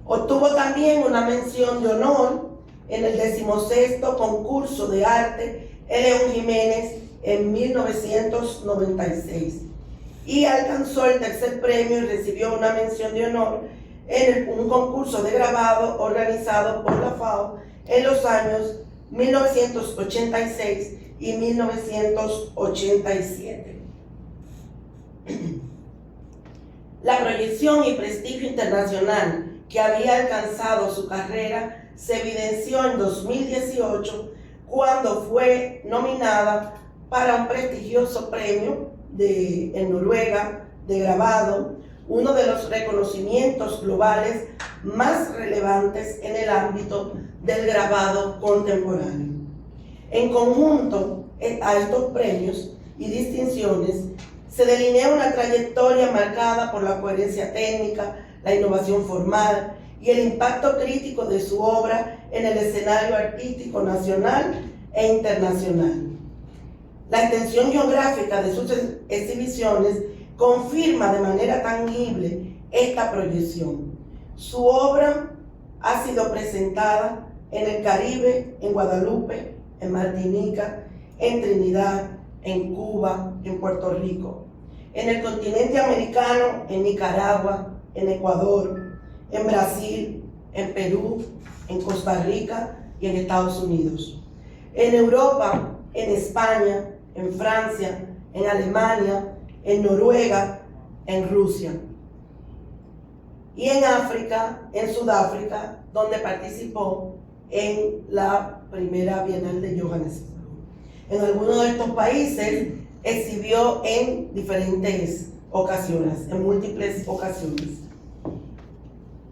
Speaker 2: Obtuvo también una mención de honor en el 16º concurso de arte León Jiménez en 1996 y alcanzó el 3er premio y recibió una mención de honor en un concurso de grabado organizado por la FAO en los años 1986 y 1987. La proyección y prestigio internacional que había alcanzado su carrera se evidenció en 2018 cuando fue nominada para un prestigioso premio en Noruega de grabado uno de los reconocimientos globales más relevantes en el ámbito del grabado contemporáneo. En conjunto a estos premios y distinciones se delinea una trayectoria marcada por la coherencia técnica, la innovación formal y el impacto crítico de su obra en el escenario artístico nacional e internacional. La extensión geográfica de sus exhibiciones confirma de manera tangible esta proyección. Su obra ha sido presentada en el Caribe, en Guadalupe, en Martinica, en Trinidad, en Cuba, en Puerto Rico, en el continente americano, en Nicaragua, en Ecuador, en Brasil, en Perú, en Costa Rica y en Estados Unidos. En Europa, en España, en Francia, en Alemania, en Noruega, en Rusia. Y en África, en Sudáfrica, donde participó en la primera Bienal de Johannesburgo. En algunos de estos países exhibió en diferentes ocasiones, en múltiples ocasiones.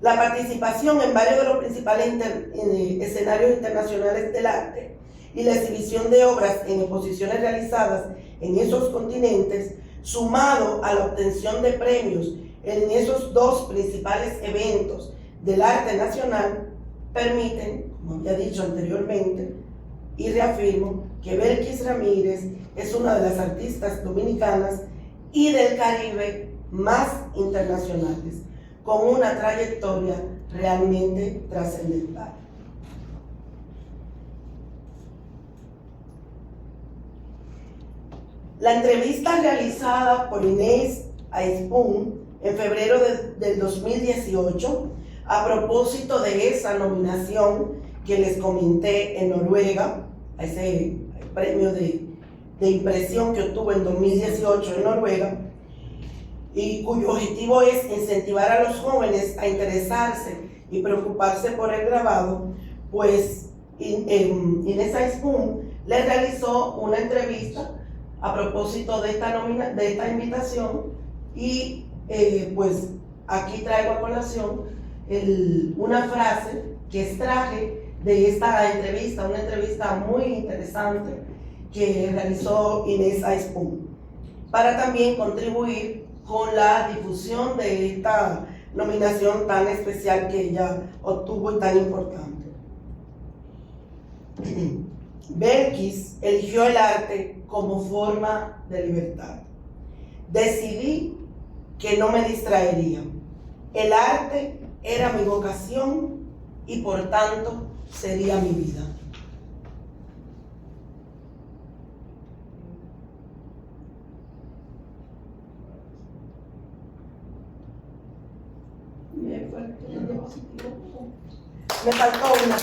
Speaker 2: La participación en varios de los principales escenarios internacionales del arte y la exhibición de obras en exposiciones realizadas en esos continentes, sumado a la obtención de premios en esos dos principales eventos del arte nacional, permiten, como había dicho anteriormente, y reafirmo que Belkis Ramírez es una de las artistas dominicanas y del Caribe más internacionales, con una trayectoria realmente trascendental. La entrevista realizada por Inés Aispun en febrero del 2018, a propósito de esa nominación que les comenté en Noruega, a ese premio de impresión que obtuvo en 2018 en Noruega, y cuyo objetivo es incentivar a los jóvenes a interesarse y preocuparse por el grabado, pues Inés Aispun le realizó una entrevista a propósito de esta invitación y pues aquí traigo a colación una frase que extraje de esta entrevista, una entrevista muy interesante que realizó Inés Aispun, para también contribuir con la difusión de esta nominación tan especial que ella obtuvo y tan importante. Belkis eligió el arte como forma de libertad. Decidí que no me distraería. El arte era mi vocación y por tanto sería mi vida. Me faltó una.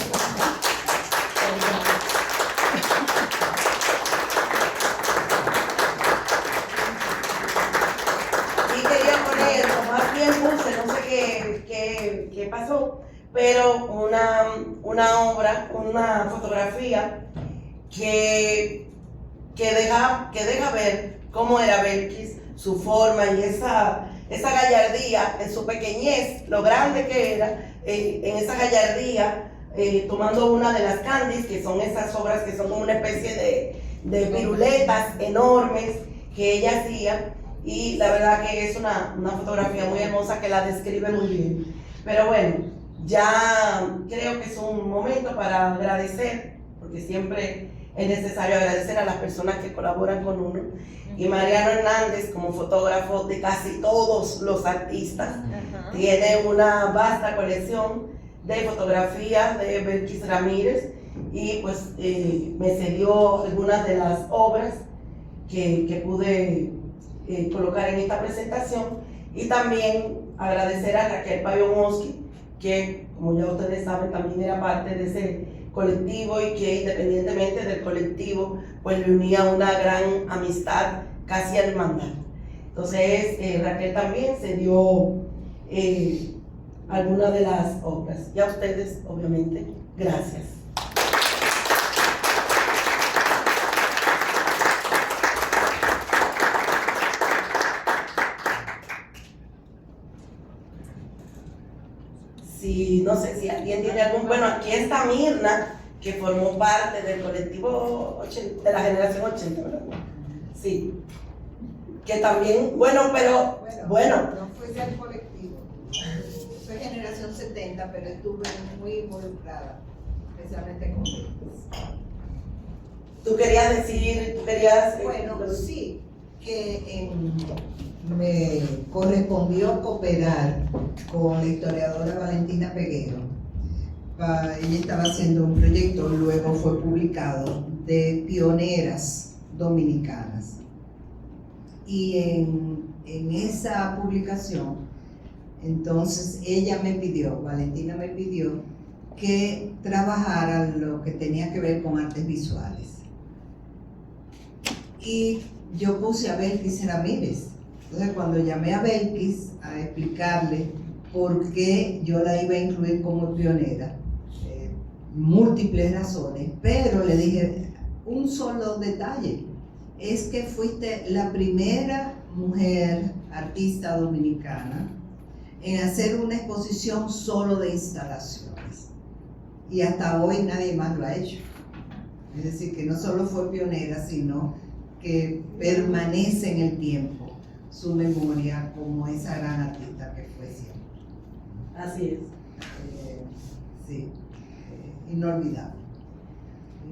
Speaker 2: Y quería poner, o más bien puse, no sé qué pasó, pero una obra, una fotografía que deja ver cómo era Belkis, su forma y esa gallardía en su pequeñez, lo grande que era, en esa gallardía, tomando una de las candies, que son esas obras que son como una especie de piruletas enormes que ella hacía, y la verdad que es una fotografía muy hermosa que la describe muy bien. Pero bueno, ya creo que es un momento para agradecer, porque siempre es necesario agradecer a las personas que colaboran con uno. Y Mariano Hernández, como fotógrafo de casi todos los artistas, tiene una vasta colección de fotografías de Belkis Ramírez y pues me cedió algunas de las obras que pude colocar en esta presentación. Y también agradecer a Raquel Payomowski, que como ya ustedes saben también era parte de ese colectivo y que independientemente del colectivo pues le unía una gran amistad, casi hermandad. Entonces Raquel también se dio algunas de las obras. Y a ustedes obviamente gracias. si, no sé si alguien tiene algún, bueno, aquí está Mirna, que formó parte del colectivo de la generación 80, ¿verdad? Sí. Que también, bueno, pero, bueno.
Speaker 5: No fue del colectivo. Soy generación 70, pero estuve muy involucrada, especialmente con ellos.
Speaker 2: Tú querías decir,
Speaker 5: Bueno, sí, que me correspondió cooperar con la historiadora Valentina Peguero. Ella estaba haciendo un proyecto, luego fue publicado, de pioneras dominicanas. Y en esa publicación, entonces Valentina me pidió que trabajara lo que tenía que ver con artes visuales. Y yo puse a Belkis Ramírez. Entonces cuando llamé a Belkis a explicarle por qué yo la iba a incluir como pionera, múltiples razones, pero le dije un solo detalle, es que fuiste la primera mujer artista dominicana en hacer una exposición solo de instalaciones. Y hasta hoy nadie más lo ha hecho. Es decir, que no solo fue pionera, sino que permanece en el tiempo su memoria como esa gran artista que fue siempre.
Speaker 2: así es.
Speaker 5: Sí, inolvidable.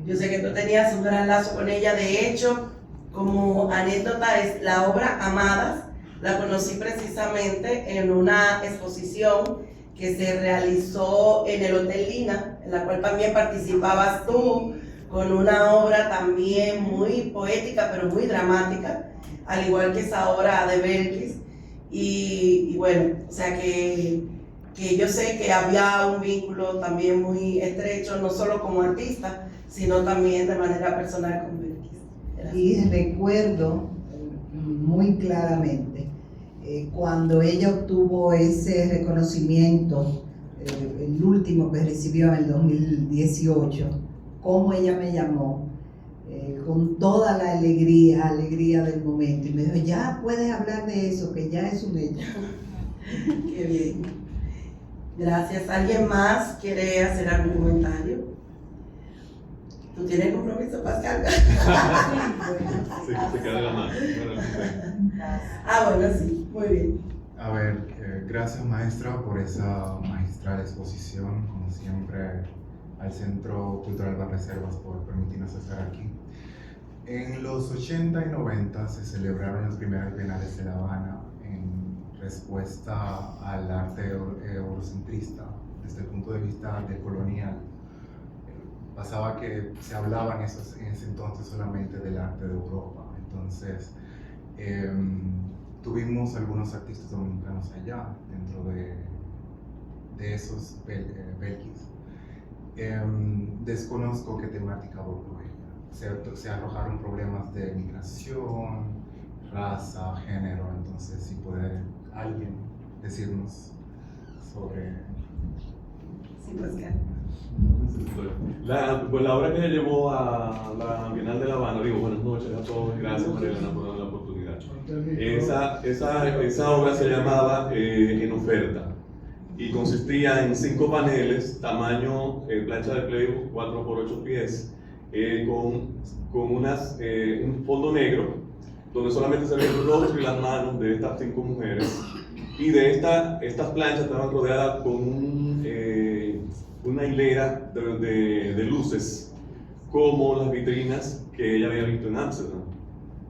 Speaker 2: Yo sé que tú tenías un gran lazo con ella. De hecho, como anécdota, es la obra Amadas. La conocí precisamente en una exposición que se realizó en el Hotel Lina, en la cual también participabas tú, con una obra también muy poética, pero muy dramática, al igual que esa obra de Belkis. Y bueno, o sea que yo sé que había un vínculo también muy estrecho, no solo como artista, sino también de manera personal con Belkis.
Speaker 5: Y recuerdo muy claramente cuando ella obtuvo ese reconocimiento, el último que recibió en el 2018, cómo ella me llamó con toda la alegría del momento y me dijo, ya puedes hablar de eso, que ya es un hecho.
Speaker 2: Qué bien. Gracias. ¿Alguien más quiere hacer algún comentario? ¿Tú tienes compromiso, Pascal?
Speaker 6: Sí, se queda de la mano.
Speaker 2: Bueno, sí, muy bien.
Speaker 7: A ver, gracias maestra por esa magistral exposición, como siempre al Centro Cultural Banreservas por permitirnos estar aquí. En los 80 y 90 se celebraron las primeras bienales de La Habana en respuesta al arte eurocentrista desde el punto de vista decolonial. Pasaba que se hablaba en ese entonces solamente del arte de Europa, entonces tuvimos algunos artistas dominicanos allá, dentro de esos Belkis. Desconozco qué temática abordó ella. Se arrojaron problemas de migración, raza, género, entonces si puede alguien decirnos sobre...
Speaker 2: Sí, Pascal.
Speaker 6: La obra que ella llevó a la Bienal de La Habana, digo, buenas noches a todos, gracias María Elena por darme la oportunidad. Esa obra se llamaba En Oferta y consistía en 5 paneles, tamaño plancha de Playbook 4x8 pies, con un fondo negro, donde solamente se veía el rostro y las manos de estas 5 mujeres. Y de estas planchas estaban rodeadas con una hilera de luces, como las vitrinas que ella había visto en Ámsterdam,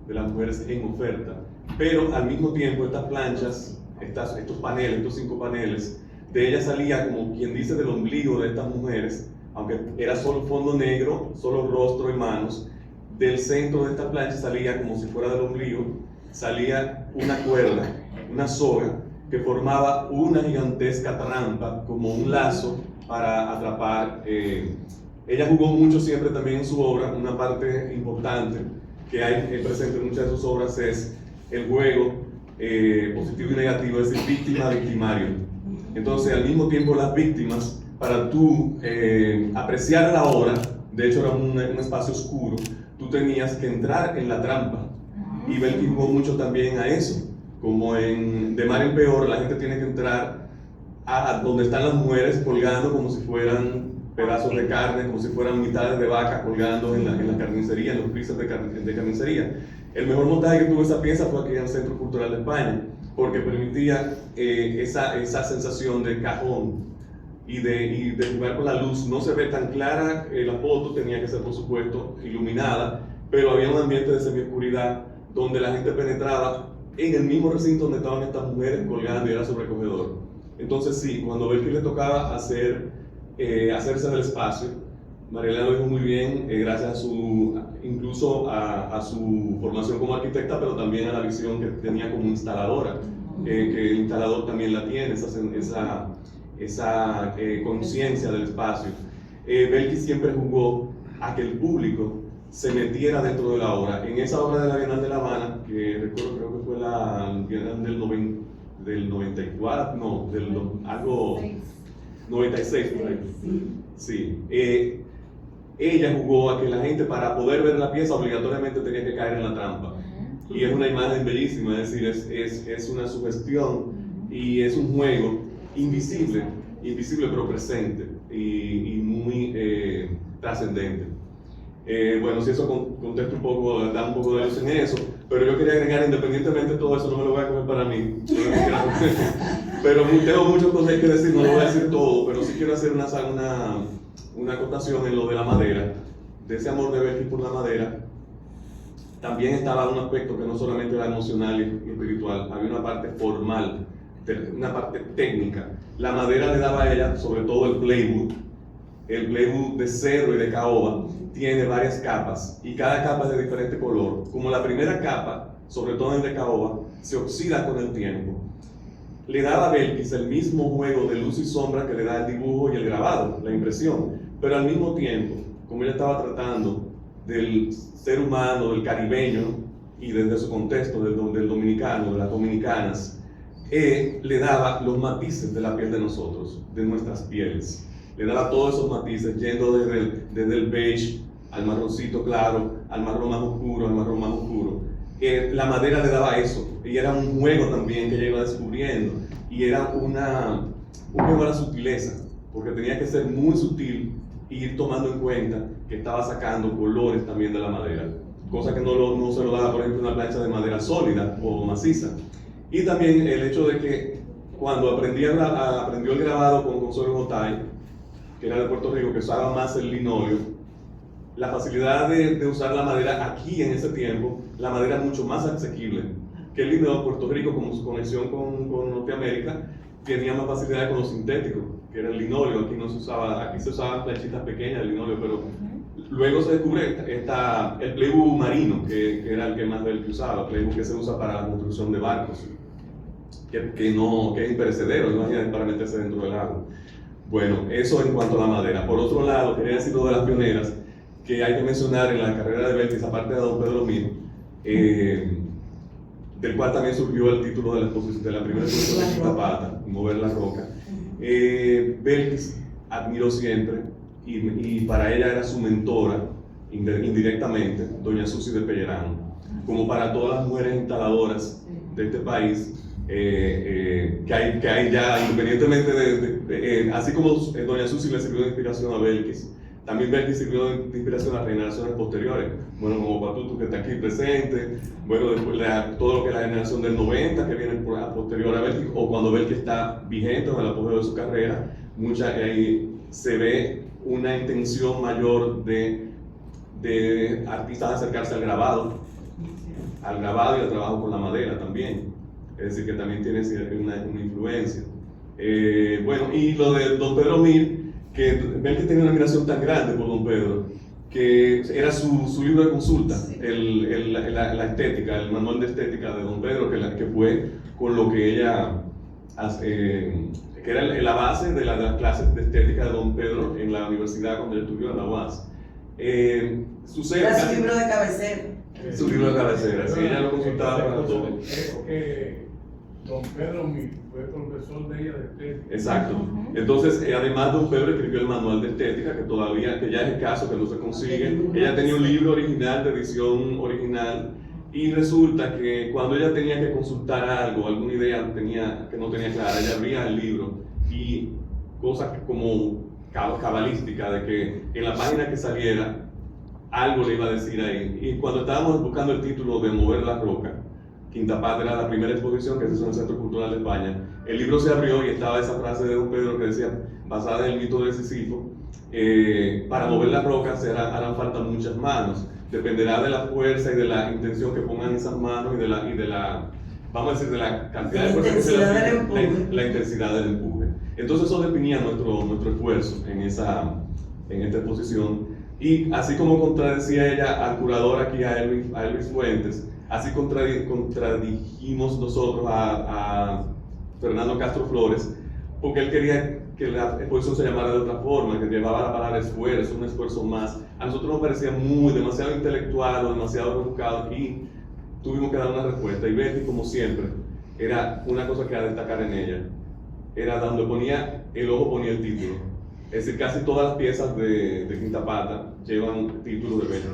Speaker 6: de las mujeres en oferta. Pero al mismo tiempo estas planchas, estos paneles, estos 5 paneles, de ella salía como quien dice del ombligo de estas mujeres, aunque era solo fondo negro, solo rostro y manos. Del centro de esta plancha salía como si fuera del ombligo, salía una cuerda, una soga, que formaba una gigantesca trampa, como un lazo para atrapar. Ella jugó mucho siempre también en su obra, una parte importante que hay presente en muchas de sus obras es el juego positivo y negativo, es decir, víctima-victimario. Entonces, al mismo tiempo, las víctimas, para tú apreciar la obra, de hecho era un espacio oscuro, tú tenías que entrar en la trampa. Y Belkis jugó mucho también a eso. Como en De Mar en Peor, la gente tiene que entrar a donde están las mujeres colgando como si fueran pedazos de carne, como si fueran mitades de vaca colgando en la carnicería, en los freezers de carnicería. El mejor montaje que tuvo esa pieza fue aquí en el Centro Cultural de España, porque permitía esa sensación de cajón y de jugar con la luz. No se ve tan clara la foto, tenía que ser por supuesto iluminada, pero había un ambiente de semioscuridad donde la gente penetraba en el mismo recinto donde estaban estas mujeres colgando y era sobrecogedor. Entonces sí, cuando Belkis le tocaba hacerse del espacio, Marielena lo dijo muy bien, gracias incluso a su formación como arquitecta, pero también a la visión que tenía como instaladora, que el instalador también la tiene, esa conciencia del espacio. Belkis siempre jugó a que el público se metiera dentro de la obra. En esa obra de la Bienal de La Habana, que recuerdo, creo que fue la Bienal del 94, no, algo 96 por ahí. Sí. Ella jugó a que la gente, para poder ver la pieza, obligatoriamente tenía que caer en la trampa. Y es una imagen bellísima, es decir, es una sugestión y es un juego invisible pero presente y muy trascendente. Bueno, si eso contesta un poco, da un poco de luz en eso, pero yo quería agregar, independientemente de todo eso, no me lo voy a coger para mí, pero tengo muchas cosas que decir, no lo voy a decir todo, pero sí quiero hacer una acotación en lo de la madera, de ese amor de Belkis por la madera. También estaba un aspecto que no solamente era emocional y espiritual, había una parte formal, una parte técnica. La madera le daba a ella, sobre todo el plywood de cedro y de caoba, tiene varias capas y cada capa es de diferente color. Como la primera capa, sobre todo en el de caoba, se oxida con el tiempo, le daba a Belkis el mismo juego de luz y sombra que le da el dibujo y el grabado, la impresión, pero al mismo tiempo, como ella estaba tratando del ser humano, del caribeño y desde su contexto, del dominicano, de las dominicanas, le daba los matices de la piel de nosotros, de nuestras pieles. Le daba todos esos matices, yendo desde el beige al marroncito claro, al marrón más oscuro, al marrón más oscuro. La madera le daba eso, y era un juego también que ella iba descubriendo, y era un juego a la sutileza, porque tenía que ser muy sutil e ir tomando en cuenta que estaba sacando colores también de la madera, cosa que no se lo daba, por ejemplo, una plancha de madera sólida o maciza. Y también el hecho de que cuando aprendió el grabado con Consuelo Botay, que era de Puerto Rico, que usaba más el linóleo, la facilidad de usar la madera aquí en ese tiempo, la madera mucho más asequible que el linóleo de Puerto Rico, como su conexión con Norteamérica, tenía más facilidad con lo sintético, que era el linóleo. Aquí se usaban planchitas pequeñas de linóleo, pero luego se descubre el plywood marino, que era el que más Belkis usaba, el plywood que se usa para la construcción de barcos, que es imperecedero, imagínate, para meterse dentro del agua. Bueno, eso en cuanto a la madera. Por otro lado, quería decir lo de las pioneras, que hay que mencionar en la carrera de Belkis, aparte de don Pedro Mir, del cual también surgió el título de la primera exposición de Quinta Pata, Mover la Roca. Belkis admiró siempre, y para ella era su mentora, indirectamente, doña Susi de Pellerano. Como para todas las mujeres instaladoras de este país, que hay ya, independientemente así como doña Susi le sirvió de inspiración a Belkis, también Belkis sirvió de inspiración a las generaciones posteriores, bueno, como Patutu, que está aquí presente, bueno, después todo lo que es la generación del 90, que viene posterior a Belkis, o cuando Belkis está vigente en el apogeo de su carrera, ahí se ve una intención mayor de artistas de acercarse al grabado y al trabajo con la madera también. Es decir, que también tiene una influencia. Bueno, y lo de don Pedro Mir, que Belkis tenía una admiración tan grande por don Pedro, que era su libro de consulta, la estética, el manual de estética de don Pedro, que fue con lo que ella, que era la base de las clases de estética de don Pedro en la universidad cuando ella estudió en la UAS.
Speaker 2: Era su libro de cabecera.
Speaker 6: Su libro de cabecera, sí, ella lo consultaba para todo.
Speaker 8: Don Pedro fue profesor de ella de estética.
Speaker 6: Exacto. Entonces, además don Pedro escribió el manual de estética, que ya es escaso, que no se consigue. Ella tenía un libro original, de edición original, y resulta que cuando ella tenía que consultar algo, alguna idea que no tenía clara, ella abría el libro y cosas como cabalística, de que en la página que saliera algo le iba a decir ahí. Y cuando estábamos buscando el título de Mover la Roca, Quinta Pata era la primera exposición que se hizo en el Centro Cultural de España, el libro se abrió y estaba esa frase de Don Pedro que decía, basada en el mito de Sísifo, para mover las rocas harán falta muchas manos. Dependerá de la fuerza y de la intención que pongan esas manos y de la vamos a decir, de la cantidad de fuerza que se le aplique, la intensidad del empuje. Entonces eso definía nuestro esfuerzo en esta exposición. Y así como contradecía ella al curador aquí, a Elvis Fuentes, así contradijimos nosotros a Fernando Castro Flores, porque él quería que la exposición se llamara de otra forma, que llevaba la palabra esfuerzo, un esfuerzo más. A nosotros nos parecía demasiado intelectual o demasiado rebuscado, y tuvimos que dar una respuesta. Y Betty, como siempre, era una cosa que a destacar en ella, era donde ponía el ojo, ponía el título. Es decir, casi todas las piezas de Quinta Pata llevan título de Betty.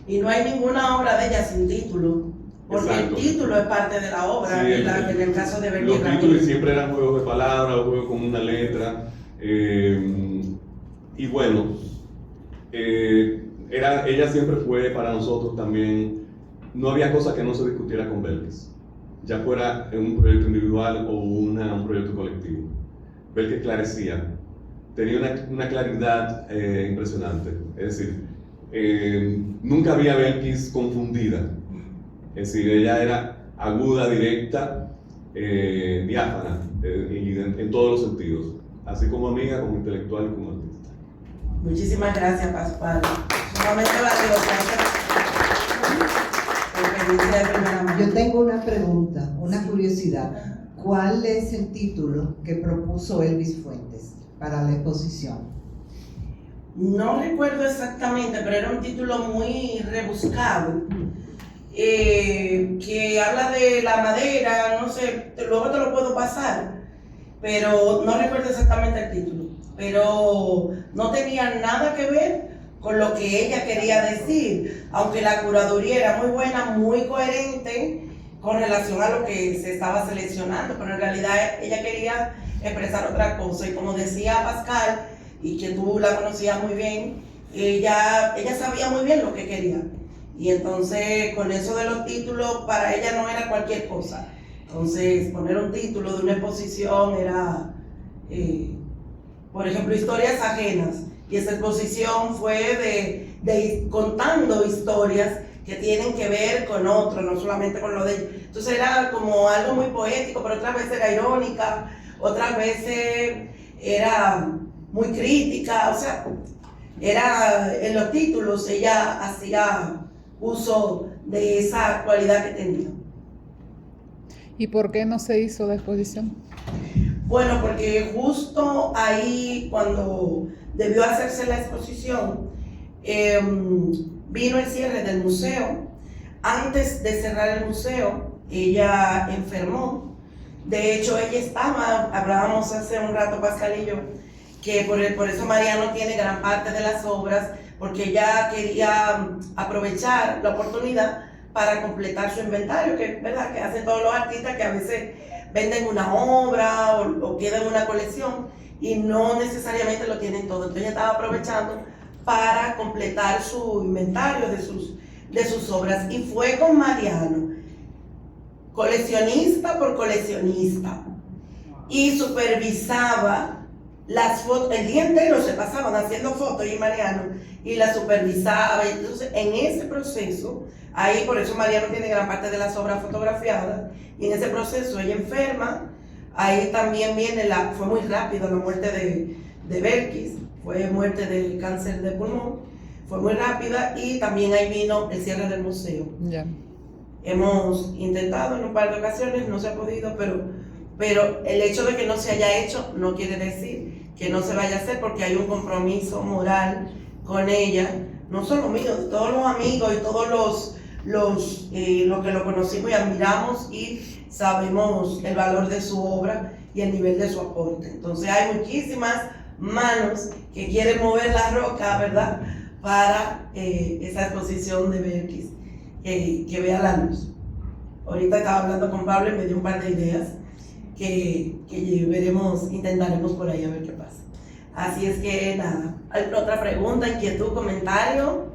Speaker 2: Y no hay ninguna obra de ella sin título, porque
Speaker 6: Exacto.
Speaker 2: el título es parte de la obra,
Speaker 6: Sí,
Speaker 2: en el caso de Betty
Speaker 6: los
Speaker 2: Ramírez.
Speaker 6: títulos siempre eran juegos de palabras, o juegos con una letra. Y bueno, ella siempre fue para nosotros también, no había cosa que no se discutiera con Belkis, ya fuera en un proyecto individual o un proyecto colectivo. Belkis esclarecía, tenía una claridad impresionante, es decir, nunca había Belkis confundida, es decir, ella era aguda, directa, diáfana, y en todos los sentidos, así como amiga, como intelectual y como artista.
Speaker 2: Muchísimas gracias, Pascual. Sumamente valiosa.
Speaker 5: Yo tengo una pregunta, una curiosidad. ¿Cuál es el título que propuso Elvis Fuentes para la exposición?
Speaker 2: No recuerdo exactamente, pero era un título muy rebuscado, que habla de la madera, no sé, luego te lo puedo pasar, pero no recuerdo exactamente el título, pero no tenía nada que ver con lo que ella quería decir, aunque la curaduría era muy buena, muy coherente con relación a lo que se estaba seleccionando, pero en realidad ella quería expresar otra cosa, y como decía Pascal, y que tú la conocías muy bien, ella sabía muy bien lo que quería, y entonces con eso de los títulos para ella no era cualquier cosa. Entonces poner un título de una exposición era, por ejemplo, historias ajenas, y esa exposición fue de contando historias que tienen que ver con otro, no solamente con lo de ella. Entonces era como algo muy poético, pero otras veces era irónica, otras veces era muy crítica, o sea, era en los títulos ella hacía uso de esa cualidad que tenía.
Speaker 1: ¿Y por qué no se hizo la exposición?
Speaker 2: Bueno, porque justo ahí cuando debió hacerse la exposición, vino el cierre del museo. Antes de cerrar el museo, ella enfermó. De hecho, ella estaba, hablábamos hace un rato Pascal y yo, que por eso Mariano tiene gran parte de las obras, porque ella quería aprovechar la oportunidad para completar su inventario, que es verdad que hacen todos los artistas, que a veces venden una obra o quedan una colección y no necesariamente lo tienen todo. Entonces ella estaba aprovechando para completar su inventario de sus obras, y fue con Mariano, coleccionista por coleccionista, y supervisaba las fotos, el día entero se pasaban haciendo fotos y Mariano, y la supervisaba. Y entonces en ese proceso, ahí por eso Mariano tiene gran parte de las obras fotografiadas, y en ese proceso ella enferma. Ahí también viene fue muy rápido la muerte de Belkis, fue muerte de cáncer de pulmón, fue muy rápida, y también ahí vino el cierre del museo.
Speaker 1: Ya.
Speaker 2: Hemos intentado en un par de ocasiones, no se ha podido, pero el hecho de que no se haya hecho no quiere decir que no se vaya a hacer, porque hay un compromiso moral con ella, no solo mío, de todos los amigos y todos los que lo conocimos y admiramos, y sabemos el valor de su obra y el nivel de su aporte. Entonces hay muchísimas manos que quieren mover la roca, ¿verdad?, para esa exposición de Belkis, que vea la luz. Ahorita estaba hablando con Pablo y me dio un par de ideas, que veremos, intentaremos por ahí a ver qué pasa. Así es que nada, ¿alguna otra pregunta, inquietud, comentario?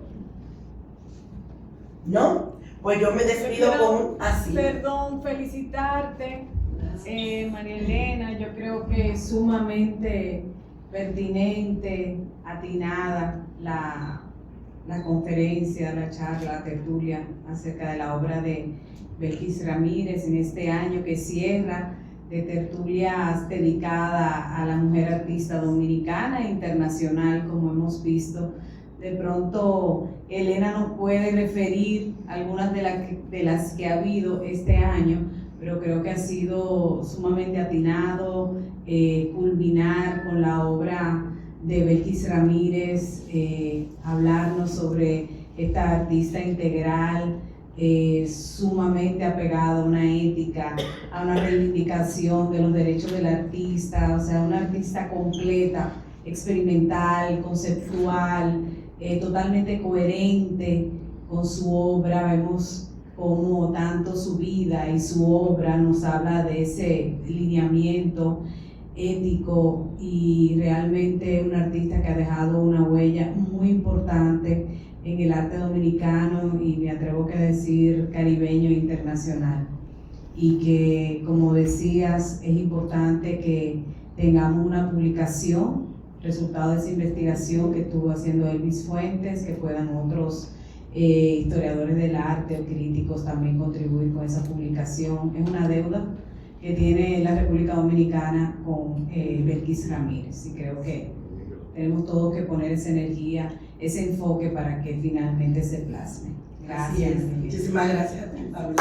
Speaker 2: ¿No? Pues yo me despido con un así.
Speaker 9: Perdón, felicitarte, María Elena. Yo creo que es sumamente pertinente, atinada la conferencia, la charla, la tertulia acerca de la obra de Belkis Ramírez en este año que cierra de tertulias dedicada a la mujer artista dominicana e internacional, como hemos visto. De pronto, Elena nos puede referir algunas de las que ha habido este año, pero creo que ha sido sumamente atinado culminar con la obra de Belkis Ramírez, hablarnos sobre esta artista integral, sumamente apegada a una ética, a una reivindicación de los derechos del artista, o sea, una artista completa, experimental, conceptual, totalmente coherente con su obra. Vemos cómo tanto su vida y su obra nos habla de ese lineamiento ético, y realmente un artista que ha dejado una huella muy importante en el arte dominicano y me atrevo a decir caribeño e internacional. Y que, como decías, es importante que tengamos una publicación, resultado de esa investigación que estuvo haciendo Elvis Fuentes, que puedan otros historiadores del arte o críticos también contribuir con esa publicación. Es una deuda que tiene la República Dominicana con Belkis Ramírez, y creo que tenemos todos que poner esa energía, ese enfoque para que finalmente se plasme. Gracias.
Speaker 2: Muchísimas gracias a ti, Pablo.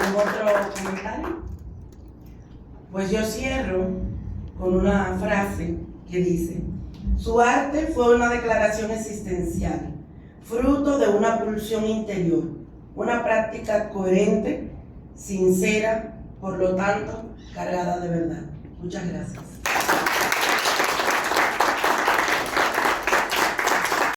Speaker 2: ¿Algún otro comentario? Pues yo cierro con una frase que dice: su arte fue una declaración existencial, fruto de una pulsión interior, una práctica coherente, sincera, por lo tanto, cargada de verdad. Muchas gracias.